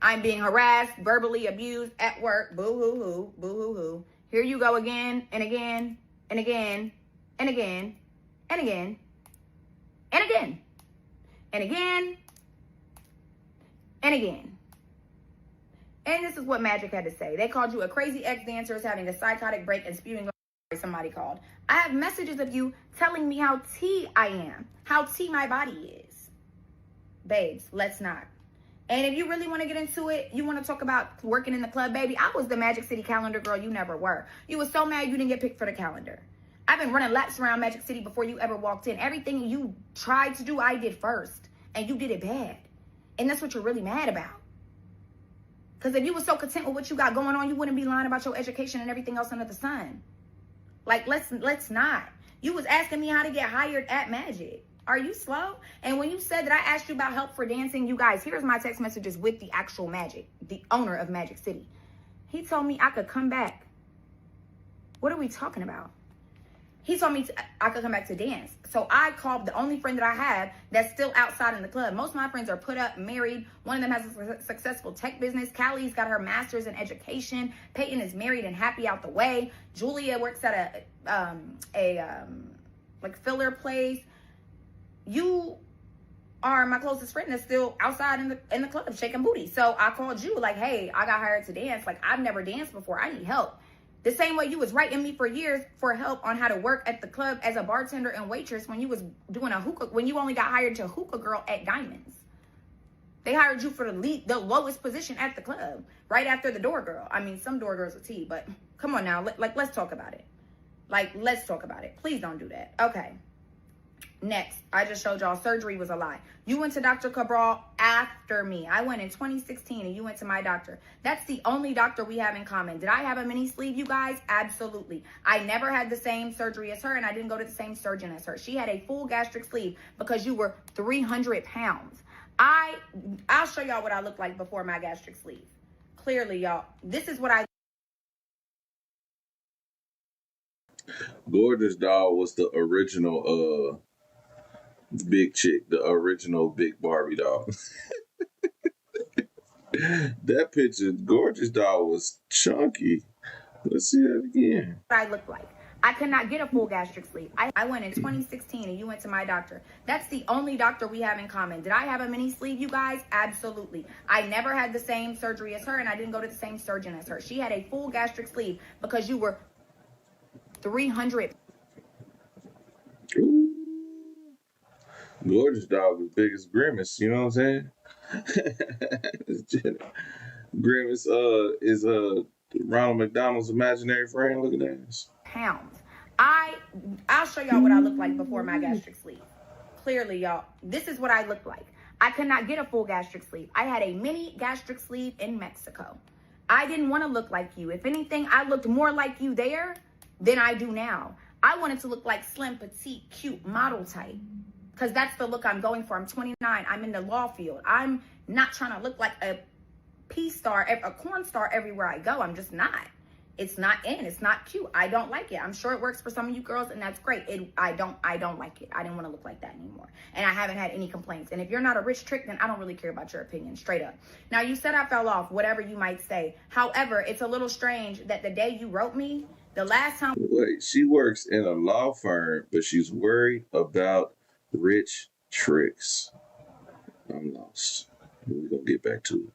Speaker 3: I'm being harassed, verbally abused at work. Boo-hoo-hoo, boo-hoo-hoo. Here you go again and again and again
Speaker 5: and again and again and again and again and again. And this is what Magic had to say. They called you a crazy ex-dancer is having a psychotic break and spewing somebody called. I have messages of you telling me how tea I am, how tea my body is. Babes, let's not. And if you really want to get into it, you want to talk about working in the club, baby, I was the Magic City calendar girl you never were. You were so mad you didn't get picked for the calendar. I've been running laps around Magic City before you ever walked in. Everything you tried to do, I did first. And you did it bad. And that's what you're really mad about. Because if you were so content with what you got going on, you wouldn't be lying about your education and everything else under the sun. Like, let's not. You was asking me how to get hired at Magic. Are you slow? And when you said that I asked you about help for dancing, you guys, here's my text messages with the actual Magic, the owner of Magic City. He told me I could come back. What are we talking about? He told me I could come back to dance. So I called the only friend that I have that's still outside in the club. Most of my friends are put up, married. One of them has a successful tech business. Callie's got her master's in education. Peyton is married and happy out the way. Julia works at a filler place. You are my closest friend that's still outside in the club shaking booty. So I called you like, hey, I got hired to dance. Like, I've never danced before. I need help. The same way you was writing me for years for help on how to work at the club as a bartender and waitress when you was doing a hookah, when you only got hired to hookah girl at Diamonds. They hired you for the lowest position at the club, right after the door girl. I mean, some door girls are tea, but come on now. Let's talk about it. Let's talk about it. Please don't do that. Okay. Next, I just showed y'all surgery was a lie. You went to Dr. Cabral after me. I went in 2016 and you went to my doctor. That's the only doctor we have in common. Did I have a mini sleeve, you guys? Absolutely. I never had the same surgery as her and I didn't go to the same surgeon as her. She had a full gastric sleeve because you were 300 pounds. I'll show y'all what I look like before my gastric sleeve. Clearly, y'all, this is what I...
Speaker 1: Gorgeous Doll was the original big chick, the original big Barbie doll. That picture, Gorgeous Doll was chunky. Let's see that again.
Speaker 5: What I look like. I could not get a full gastric sleeve. I went in 2016 and you went to my doctor. That's the only doctor we have in common. Did I have a mini sleeve, you guys? Absolutely. I never had the same surgery as her and I didn't go to the same surgeon as her. She had a full gastric sleeve because you were 300.
Speaker 1: Ooh. Gorgeous Doll was big as Grimace, you know what I'm saying? Grimace is Ronald McDonald's imaginary friend. Look at that.
Speaker 5: Pounds. I'll show y'all what I look like before my gastric sleeve. Clearly, y'all, this is what I look like. I could not get a full gastric sleeve. I had a mini gastric sleeve in Mexico. I didn't want to look like you. If anything, I looked more like you there than I do now. I wanted to look like slim, petite, cute, model type. Because that's the look I'm going for. I'm 29. I'm in the law field. I'm not trying to look like a P-star, a corn star everywhere I go. I'm just not. It's not in. It's not cute. I don't like it. I'm sure it works for some of you girls, and that's great. I don't like it. I didn't want to look like that anymore. And I haven't had any complaints. And if you're not a rich trick, then I don't really care about your opinion, straight up. Now, you said I fell off, whatever you might say. However, it's a little strange that the day you wrote me, the last time...
Speaker 1: Wait, she works in a law firm, but she's worried about rich tricks. I'm lost. We're going to get back to it.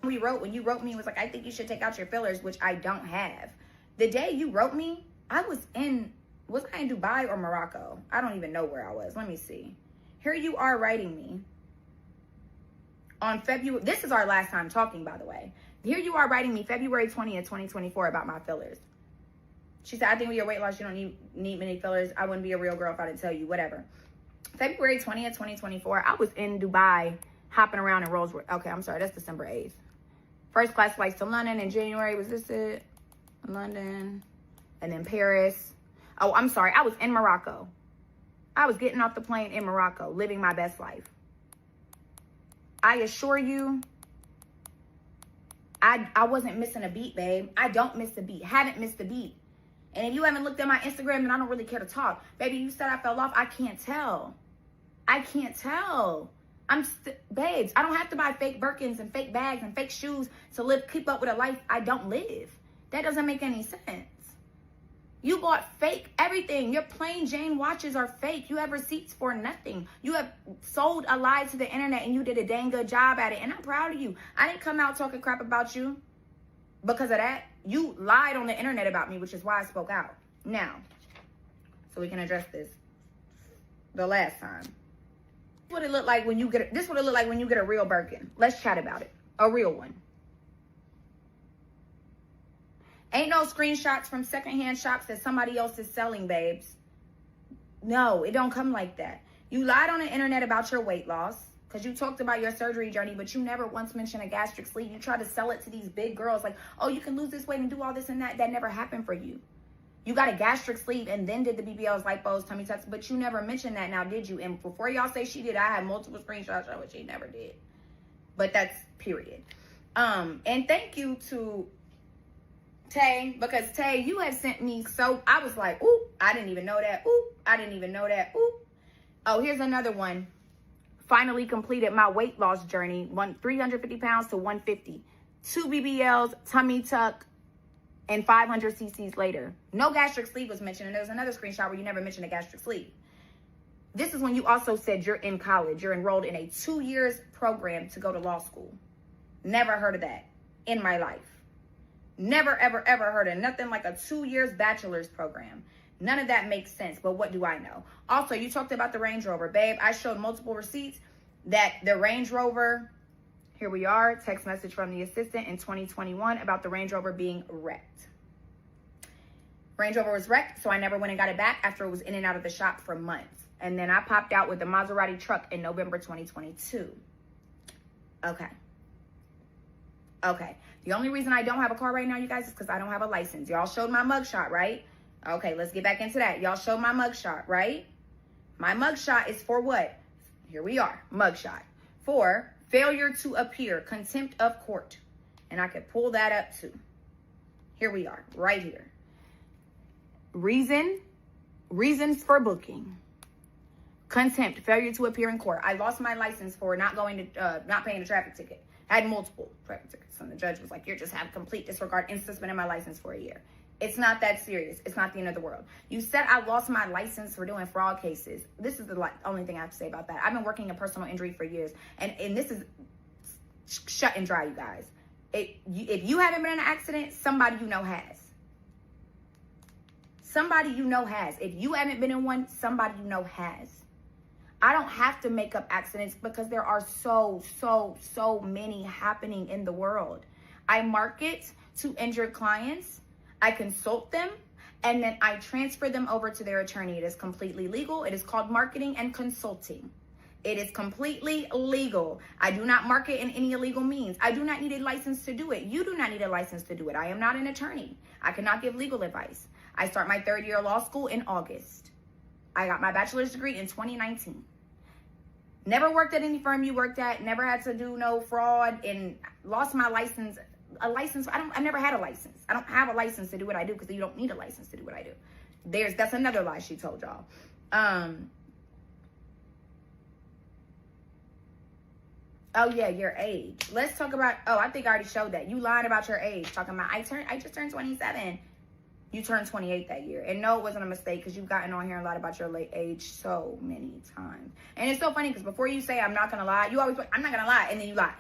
Speaker 5: When you wrote me, it was like, I think you should take out your fillers, which I don't have. The day you wrote me, was I in Dubai or Morocco? I don't even know where I was. Let me see. Here you are writing me on February. This is our last time talking, by the way. Here you are writing me February 20th, 2024 about my fillers. She said, I think with your weight loss, you don't need many fillers. I wouldn't be a real girl if I didn't tell you, whatever. February 20th, 2024, I was in Dubai hopping around in Rolls Royce. Okay, I'm sorry. That's December 8th. First class flights to London in January. Was this it? London. And then Paris. Oh, I'm sorry. I was in Morocco. I was getting off the plane in Morocco, living my best life. I assure you, I wasn't missing a beat, babe. I don't miss a beat. Haven't missed a beat. And if you haven't looked at my Instagram, then I don't really care to talk. Baby, you said I fell off. I can't tell. I can't tell. Babes, I don't have to buy fake Birkins and fake bags and fake shoes to keep up with a life I don't live. That doesn't make any sense. You bought fake everything. Your plain Jane watches are fake. You have receipts for nothing. You have sold a lie to the internet and you did a dang good job at it. And I'm proud of you. I didn't come out talking crap about you because of that. You lied on the internet about me, which is why I spoke out. Now, so we can address this the last time. This what it looked like when you get a real Birkin. Let's chat about it. A real one. Ain't no screenshots from secondhand shops that somebody else is selling, babes. No, it don't come like that. You lied on the internet about your weight loss because you talked about your surgery journey, but you never once mentioned a gastric sleeve. You tried to sell it to these big girls like, oh, you can lose this weight and do all this and that. That never happened for you. You got a gastric sleeve and then did the BBLs, lipos, tummy tucks, but you never mentioned that now, did you? And before y'all say she did, I have multiple screenshots showing she never did. But that's period. And thank you to Tay, because Tay, you have sent me, so I was like, ooh, I didn't even know that. Ooh, I didn't even know that. Ooh. Oh, here's another one. Finally completed my weight loss journey. 350 pounds to 150. 2 BBLs, tummy tuck, and 500 cc's later. No gastric sleeve was mentioned. And there's another screenshot where you never mentioned a gastric sleeve. This is when you also said you're in college. You're enrolled in a 2 years program to go to law school. Never heard of that in my life. Never, ever, ever heard of nothing like a 2 years bachelor's program. None of that makes sense, but what do I know? Also, you talked about the Range Rover. Babe, I showed multiple receipts that the Range Rover, here we are, text message from the assistant in 2021 about the Range Rover being wrecked. Range Rover was wrecked, so I never went and got it back after it was in and out of the shop for months. And then I popped out with the Maserati truck in November 2022. Okay. The only reason I don't have a car right now, you guys, is because I don't have a license. Y'all showed my mugshot, right? Okay, let's get back into that. Y'all showed my mugshot, right? My mugshot is for what? Here we are, mugshot. For failure to appear, contempt of court. And I could pull that up too. Here we are, right here. Reasons for booking. Contempt, failure to appear in court. I lost my license for not paying a traffic ticket. I had multiple traffic tickets, and the judge was like, you just have complete disregard and suspended my license for a year. It's not that serious. It's not the end of the world. You said I lost my license for doing fraud cases. This is the only thing I have to say about that. I've been working in personal injury for years, and this is shut and dry, you guys. If you haven't been in an accident, somebody you know has. Somebody you know has. If you haven't been in one, somebody you know has. I don't have to make up accidents because there are so many happening in the world. I market to injured clients. I consult them, and then I transfer them over to their attorney. It is completely legal. It is called marketing and consulting. It is completely legal. I do not market in any illegal means. I do not need a license to do it. You do not need a license to do it. I am not an attorney. I cannot give legal advice. I start my 3rd year of law school in August. I got my bachelor's degree in 2019. Never worked at any firm you worked at. Never had to do no fraud, and lost my license. I never had a license. I don't have a license to do what I do because you don't need a license to do what I do. That's another lie she told y'all. Oh yeah, your age. Let's talk about, I think I already showed that. You lied about your age. Talking about, I just turned 27. You turned 28 that year. And no, it wasn't a mistake because you've gotten on here and lied about your late age so many times. And it's so funny because before you say, I'm not going to lie, you always, I'm not going to lie, and then you lie.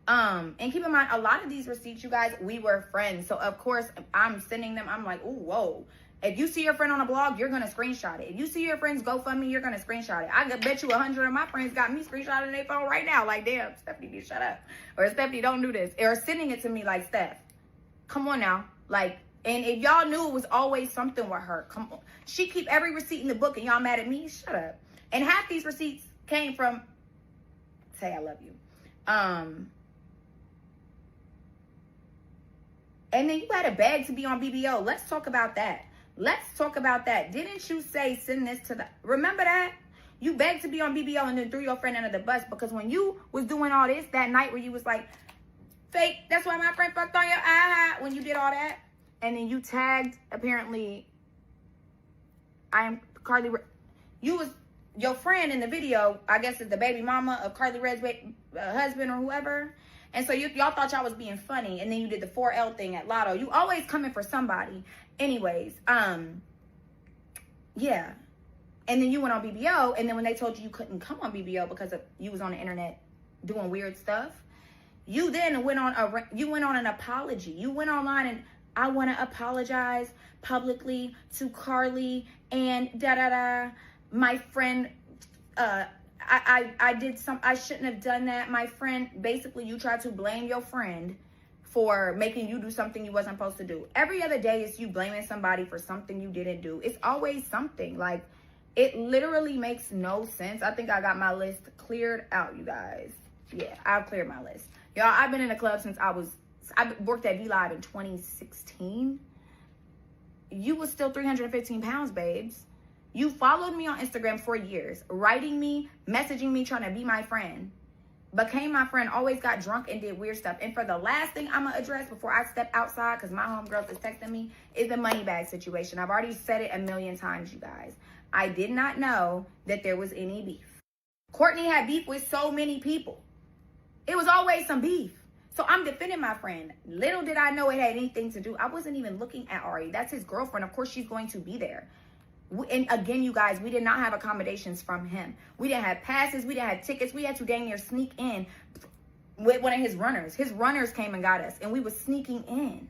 Speaker 5: And keep in mind, a lot of these receipts, you guys, we were friends. So of course, I'm sending them. I'm like, ooh, whoa. If you see your friend on a blog, you're going to screenshot it. If you see your friend's GoFundMe, you're going to screenshot it. I bet you 100 of my friends got me screenshotting their phone right now. Like, damn, Stephanie, you shut up. Or Stephanie, don't do this. Or sending it to me like, Steph, come on now. Like, and if y'all knew it was always something with her, come on. She keep every receipt in the book and y'all mad at me? Shut up. And half these receipts came from, say I love you. And then you had a bag to be on BBO. Let's talk about that. Didn't you say send this to the, remember that? You begged to be on BBO and then threw your friend under the bus because when you was doing all this that night where you was like, fake, that's why my friend fucked on your eye, when you did all that. And then you tagged, apparently, I am Carly, you was your friend in the video, I guess is the baby mama of Carly Red's husband or whoever. And so y'all thought y'all was being funny, and then you did the 4L thing at Lotto. You always coming for somebody. Anyways, yeah. And then you went on BBO, and then when they told you couldn't come on BBO because you was on the internet doing weird stuff, you then went on an apology. You went online and, I want to apologize publicly to Carly and my friend. I shouldn't have done that. My friend, basically you tried to blame your friend for making you do something you wasn't supposed to do. Every other day is you blaming somebody for something you didn't do. It's always something. Like, it literally makes no sense. I think I got my list cleared out, you guys. Yeah, I've cleared my list. Y'all, I've been in the club since I worked at V-Live in 2016. You was still 315 pounds, babes. You followed me on Instagram for years, writing me, messaging me, trying to be my friend. Became my friend, always got drunk and did weird stuff. And for the last thing I'm going to address before I step outside, because my homegirls is texting me, is the money bag situation. I've already said it a million times, you guys. I did not know that there was any beef. Courtney had beef with so many people. It was always some beef. So I'm defending my friend. Little did I know it had anything to do. I wasn't even looking at Ari. That's his girlfriend. Of course, she's going to be there. And again, you guys, we did not have accommodations from him. We didn't have passes. We didn't have tickets. We had to dang near sneak in with one of his runners. His runners came and got us, and we was sneaking in.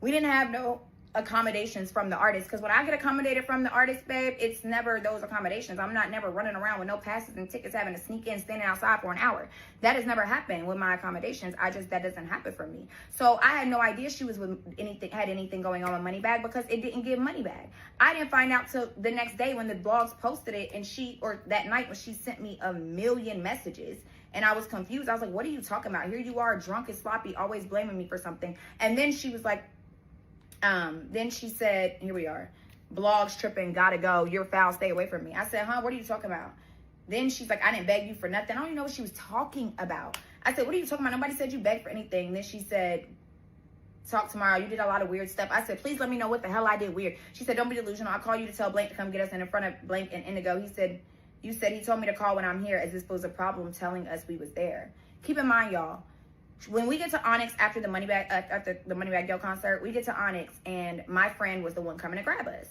Speaker 5: We didn't have no accommodations from the artist, because when I get accommodated from the artist, babe, it's never those accommodations. I'm not never running around with no passes and tickets, having to sneak in, standing outside for an hour. That has never happened with my accommodations. That doesn't happen for me. So I had no idea she was had anything going on with Moneybag, because it didn't give Moneybag. I didn't find out till the next day when the blogs posted it, and that night when she sent me a million messages. And I was confused. I was like, what are you talking about? Here you are, drunk and sloppy, always blaming me for something. And then she was like, then she said, here we are, blogs tripping, gotta go, you're foul, stay away from me. I said, huh, what are you talking about? Then she's like, I didn't beg you for nothing. I don't even know what she was talking about. I said, what are you talking about? Nobody said you begged for anything. And then she said, talk tomorrow, you did a lot of weird stuff. I said, please let me know what the hell I did weird. She said, don't be delusional, I'll call you to tell Blank to come get us. And in front of Blank and Indigo, he said, you said he told me to call when I'm here, as this was a problem telling us we was there. Keep in mind, y'all, when we get to Onyx after the Moneybag Yo concert, we get to Onyx, and my friend was the one coming to grab us.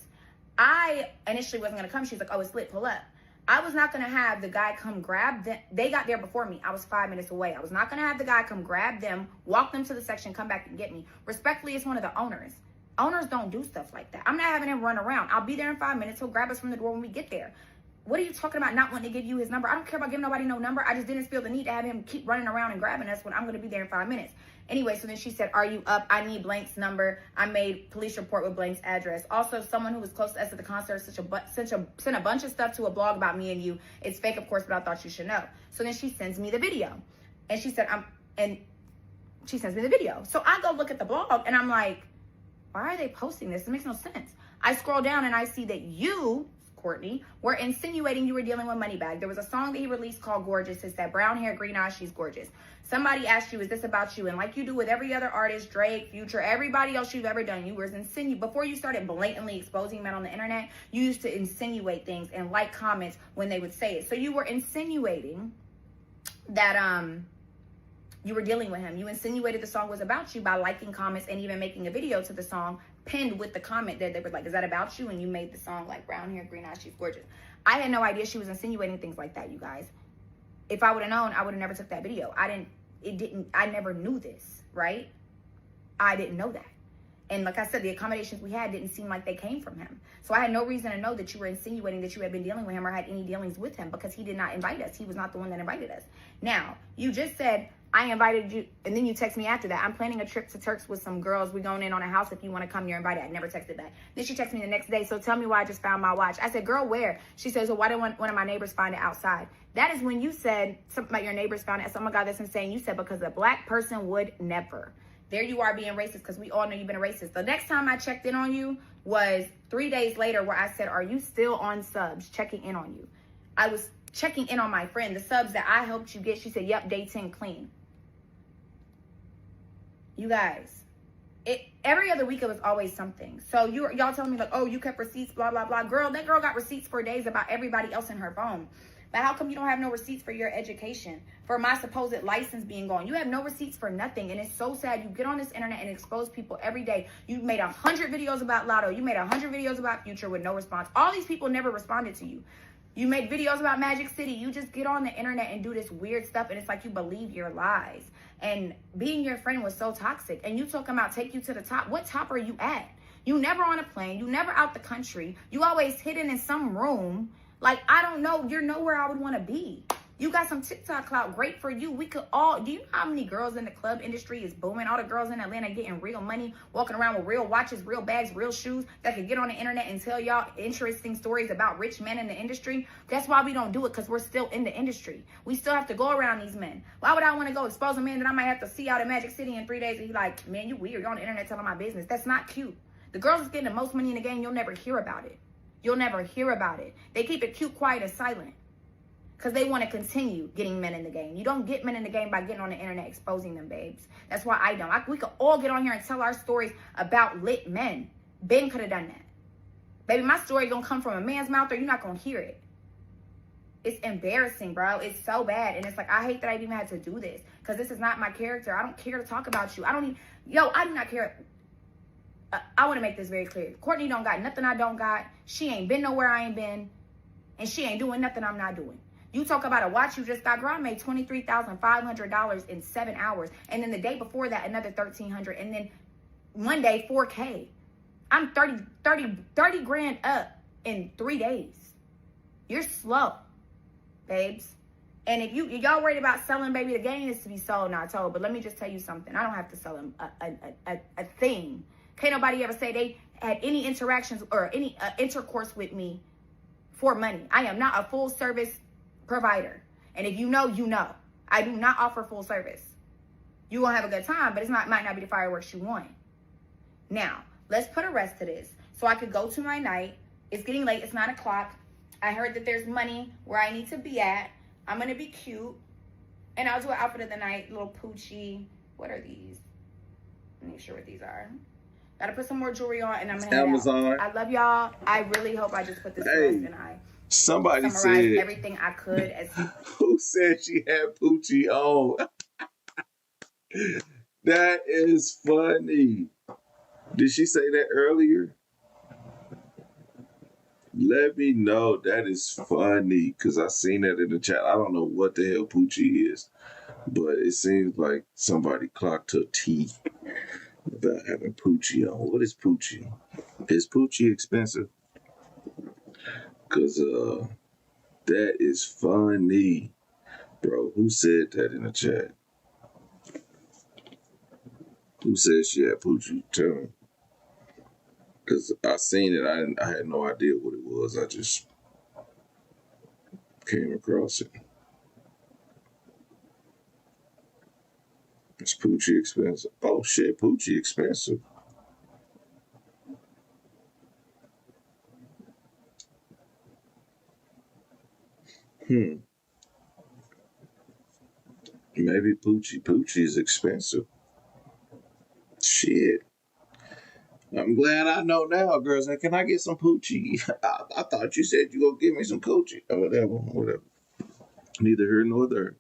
Speaker 5: I initially wasn't going to come. She was like, oh, it's lit, pull up. I was not going to have the guy come grab them. They got there before me. I was 5 minutes away. I was not going to have the guy come grab them, walk them to the section, come back and get me. Respectfully, it's one of the owners. Owners don't do stuff like that. I'm not having him run around. I'll be there in 5 minutes. He'll grab us from the door when we get there. What are you talking about not wanting to give you his number? I don't care about giving nobody no number. I just didn't feel the need to have him keep running around and grabbing us when I'm going to be there in 5 minutes. Anyway, so then she said, are you up? I need Blank's number. I made police report with Blank's address. Also, someone who was close to us at the concert sent a bunch of stuff to a blog about me and you. It's fake, of course, but I thought you should know. So then she sends me the video. And she said, she sends me the video. So I go look at the blog, and I'm like, why are they posting this? It makes no sense. I scroll down, and I see that you, Courtney, were insinuating you were dealing with Moneybag. There was a song that he released called Gorgeous. It's that brown hair, green eyes, she's gorgeous. Somebody asked you, is this about you? And like you do with every other artist, Drake, Future, everybody else you've ever done, you were before you started blatantly exposing men on the internet, you used to insinuate things and like comments when they would say it. So you were insinuating that you were dealing with him. You insinuated the song was about you by liking comments and even making a video to the song pinned with the comment that they were like, is that about you? And you made the song like brown hair, green eyes, she's gorgeous. I had no idea she was insinuating things like that, you guys. If I would have known, I would have never took that video. I never knew this, right? I didn't know that. And like I said, the accommodations we had didn't seem like they came from him. So I had no reason to know that you were insinuating that you had been dealing with him or had any dealings with him, because he did not invite us. He was not the one that invited us. Now, you just said, I invited you, and then you text me after that. I'm planning a trip to Turks with some girls. We're going in on a house. If you want to come, you're invited. I never texted back. Then she texted me the next day. So tell me why I just found my watch. I said, girl, where? She says, well, why did one of my neighbors find it outside? That is when you said something about your neighbors found it. Someone got this insane. You said, because a black person would never. There you are being racist, because we all know you've been a racist. The next time I checked in on you was 3 days later, where I said, are you still on subs? Checking in on you. I was checking in on my friend, the subs that I helped you get. She said, yep, day 10 clean. You guys, every other week it was always something. So y'all telling me like, oh, you kept receipts, blah, blah, blah. Girl, that girl got receipts for days about everybody else in her phone. But how come you don't have no receipts for your education, for my supposed license being gone? You have no receipts for nothing, and it's so sad. You get on this internet and expose people every day. You made 100 videos about Lotto. You made 100 videos about Future with no response. All these people never responded to you. You made videos about Magic City. You just get on the internet and do this weird stuff, and it's like you believe your lies. And being your friend was so toxic. And you talking about take you to the top. What top are you at? You never on a plane. You never out the country. You always hidden in some room. Like, I don't know. You're nowhere I would want to be. You got some TikTok clout. Great for you. We could all. Do you know how many girls in the club industry is booming? All the girls in Atlanta getting real money, walking around with real watches, real bags, real shoes that could get on the internet and tell y'all interesting stories about rich men in the industry. That's why we don't do it, because we're still in the industry. We still have to go around these men. Why would I want to go expose a man that I might have to see out in Magic City in 3 days and he like, man, you weird. You're on the internet telling my business. That's not cute. The girls that's getting the most money in the game, you'll never hear about it. You'll never hear about it. They keep it cute, quiet, and silent because they want to continue getting men in the game. You don't get men in the game by getting on the internet exposing them, babes. That's why I don't. We could all get on here and tell our stories about lit men. Ben could have done that. Baby, my story gonna come from a man's mouth or you're not gonna hear it. It's embarrassing, bro. It's so bad. And it's like, I hate that I even had to do this because this is not my character. I don't care to talk about you. I do not care. I want to make this very clear. Courtney don't got nothing I don't got. She ain't been nowhere I ain't been. And she ain't doing nothing I'm not doing. You talk about a watch you just got. Girl, I made $23,500 in 7 hours. And then the day before that, another $1,300. And then Monday, $4K. I'm 30 grand up in 3 days. You're slow, babes. And if y'all worried about selling, baby, the game is to be sold, not told. But let me just tell you something. I don't have to sell them a thing. Can't nobody ever say they had any interactions or any intercourse with me for money. I am not a full service provider. And if you know, you know. I do not offer full service. You're going to have a good time, but might not be the fireworks you want. Now, let's put a rest to this. So I could go to my night. It's getting late. It's 9 o'clock. I heard that there's money where I need to be at. I'm going to be cute. And I'll do an outfit of the night. Little Poochie. What are these? Let me make sure what these are. Gotta put some more jewelry on and I'm gonna head out. I love y'all. I really hope I just put this rest and I
Speaker 1: somebody
Speaker 5: summarized
Speaker 1: said
Speaker 5: everything I could. As
Speaker 1: who said she had Poochie on? That is funny. Did she say that earlier? Let me know. That is funny because I seen that in the chat. I don't know what the hell Poochie is, but it seems like somebody clocked her T about having Poochie on. What is Poochie? Is Poochie expensive? Because that is funny. Bro, who said that in the chat? Who said she had Poochie? Tell me. Because I seen it. I had no idea what it was. I just came across it. Is Poochie expensive? Oh shit, Poochie expensive. Maybe Poochie is expensive. Shit. I'm glad I know now, girls. And can I get some Poochie? I thought you said you gonna give me some Poochie. Or whatever. Neither here nor there.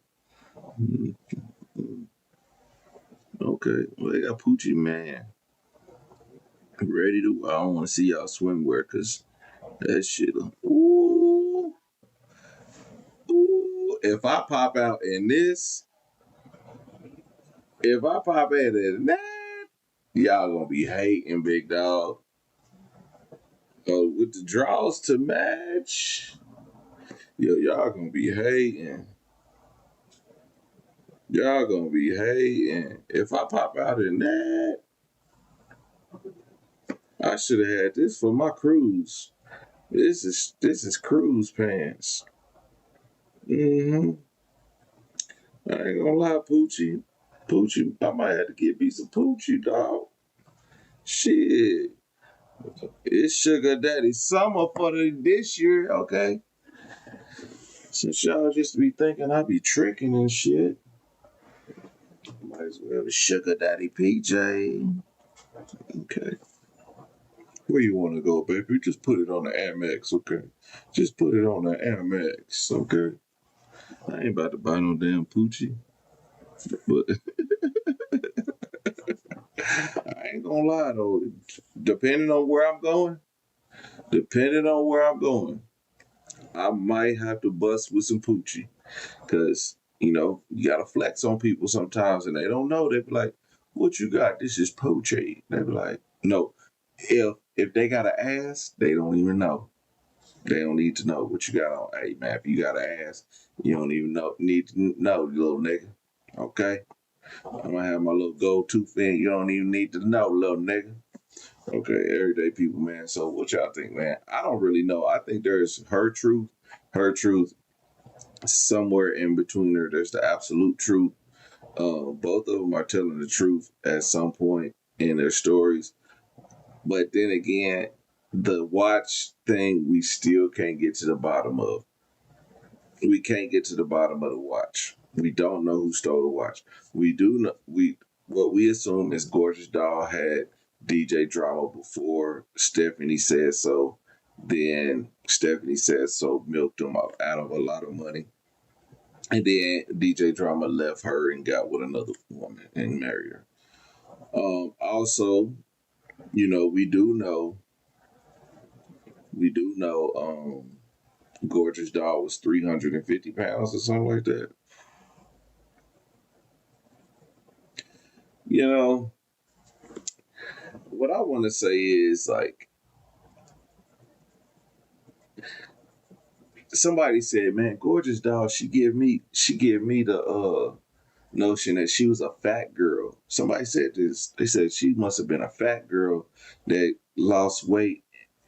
Speaker 1: Okay, well, they got Poochie, man. Ready to. I don't want to see y'all swimwear because that shit. Ooh. If I pop out in this, y'all gonna be hating, big dog. With the draws to match, y'all gonna be hating. Y'all gonna be hating. If I pop out in that, I should have had this for my cruise. This is cruise pants. I ain't gonna lie, Poochie, I might have to get me some Poochie, dog. Shit, it's Sugar Daddy summer for this year, okay? Since y'all just be thinking I be tricking and shit, might as well be Sugar Daddy PJ. Okay. Where you want to go, baby? Just put it on the Amex, okay? Just put it on the Amex, okay? I ain't about to buy no damn Poochie. But I ain't gonna lie though. Depending on where I'm going, depending on where I'm going, I might have to bust with some Poochie. Cause, you gotta flex on people sometimes and they don't know. They be like, what you got? This is Poochie. They be like, no. If they got an ass, they don't even know. They don't need to know what you got on. Hey man, if you got an ass, you don't even need to know, you little nigga. Okay? I'm gonna have my little gold tooth in. You don't even need to know, little nigga. Okay, everyday people, man. So what y'all think, man? I don't really know. I think there's her truth, somewhere in between her. There's the absolute truth. Both of them are telling the truth at some point in their stories. But then again, the watch thing, we still can't get to the bottom of. We can't get to the bottom of the watch. We don't know who stole the watch. We do know what we assume is Gorgeous Doll had DJ drama before Stephanie said so. Then Stephanie said so, milked him out of a lot of money. And then DJ Drama left her and got with another woman and married her. Also, we do know, Gorgeous Doll was 350 pounds or something like that. You know, what I want to say is like, somebody said, man, Gorgeous Doll, she give me the notion that she was a fat girl. Somebody said this. They said she must have been a fat girl that lost weight,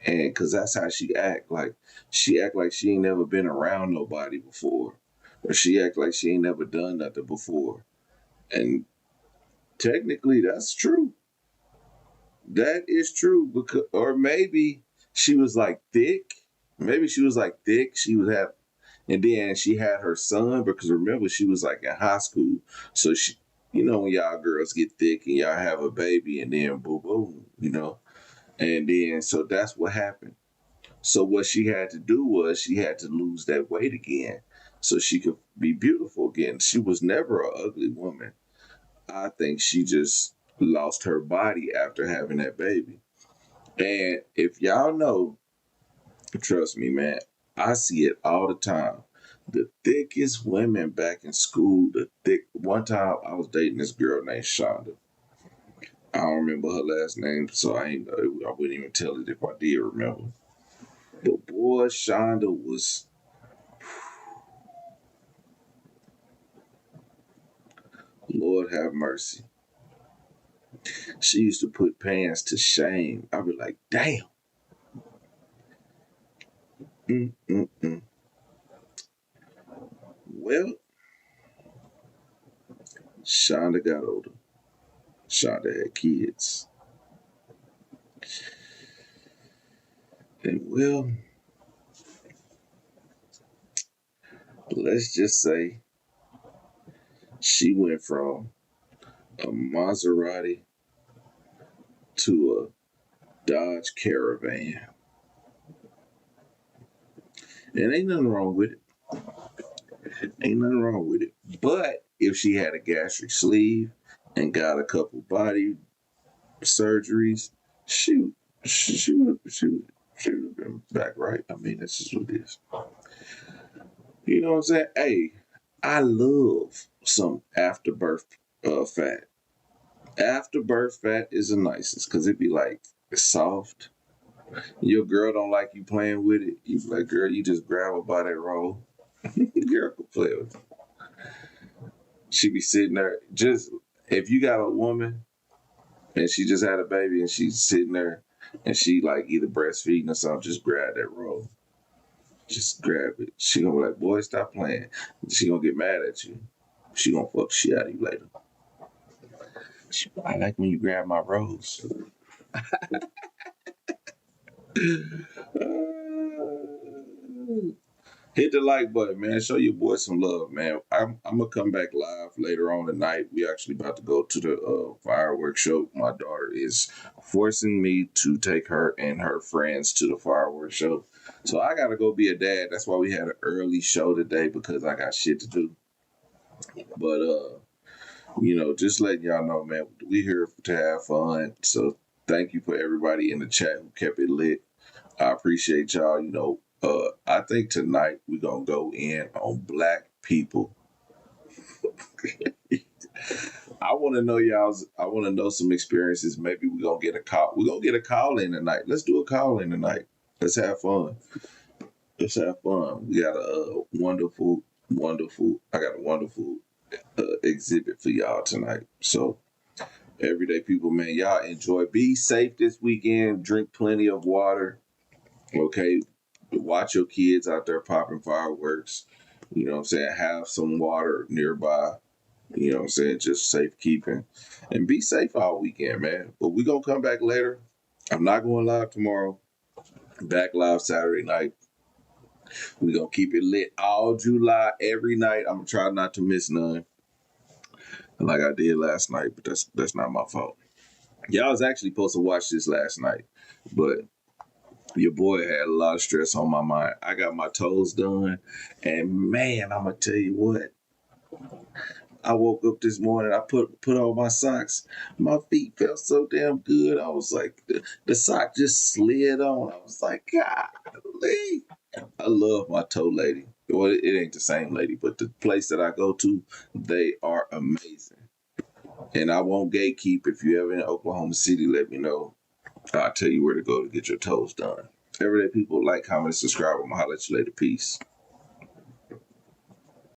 Speaker 1: and because that's how she act. Like she act like she ain't never been around nobody before, or she act like she ain't never done nothing before. And technically, that's true. That is true. Because, or maybe she was like thick. Maybe she was like thick. She would have, and then she had her son, because remember, she was like in high school. So she, when y'all girls get thick and y'all have a baby and then boom, boom. And then, so that's what happened. So what she had to do was she had to lose that weight again so she could be beautiful again. She was never an ugly woman. I think she just lost her body after having that baby. And if y'all know, trust me, man, I see it all the time. The thickest women back in school, one time I was dating this girl named Shonda. I don't remember her last name, so I wouldn't even tell it if I did remember. But boy, Shonda was, Lord have mercy. She used to put pants to shame. I'd be like, damn. Mm-mm-mm. Well, Shonda got older. Shonda had kids. And well, let's just say she went from a Maserati to a Dodge Caravan. And ain't nothing wrong with it. Ain't nothing wrong with it. But if she had a gastric sleeve and got a couple body surgeries, shoot, she would have been back right. I mean, that's just what it is. You know what I'm saying? Hey, I love some afterbirth fat. Afterbirth fat is the nicest because it be like it's soft. Your girl don't like you playing with it. You be like, girl, you just grab her by that roll. Girl can play with it. She be sitting there. Just if you got a woman and she just had a baby and she's sitting there and she like either breastfeeding or something, just grab that roll. Just grab it. She gonna be like, boy, stop playing. She gonna get mad at you. She gonna fuck shit out of you later. I like when you grab my rolls. Hit the like button, man. Show your boy some love, man. I'm gonna come back live later on tonight. We actually about to go to the fireworks show. My daughter is forcing me to take her and her friends to the fireworks show. So I gotta go be a dad. That's why we had an early show today because I got shit to do. But just letting y'all know, man, we here to have fun. So thank you for everybody in the chat who kept it lit. I appreciate y'all. I think tonight we're gonna go in on black people. I want to know y'all's. I want to know some experiences. Maybe we're gonna get a call. We're gonna get a call in tonight. Let's do a call in tonight. Let's have fun. Let's have fun. We got a wonderful, wonderful. I got a wonderful exhibit for y'all tonight. So everyday people, man, y'all enjoy. Be safe this weekend. Drink plenty of water. Okay, watch your kids out there popping fireworks. You know what I'm saying? Have some water nearby. You know what I'm saying? Just safekeeping. And be safe all weekend, man. But we going to come back later. I'm not going live tomorrow. Back live Saturday night. we going to keep it lit all July, every night. I'm going to try not to miss none. Like I did last night, but that's not my fault. Y'all was actually supposed to watch this last night, but your boy had a lot of stress on my mind. I got my toes done, and man, I'm gonna tell you what. I woke up this morning. I put on my socks. My feet felt so damn good. I was like, the sock just slid on. I was like, golly. I love my toe lady. Well, it ain't the same lady, but the place that I go to, they are amazing. And I won't gatekeep. If you ever in Oklahoma City, let me know. I'll tell you where to go to get your toes done. Everyday people, like, comment, subscribe. I'm going to holler at you later. Peace.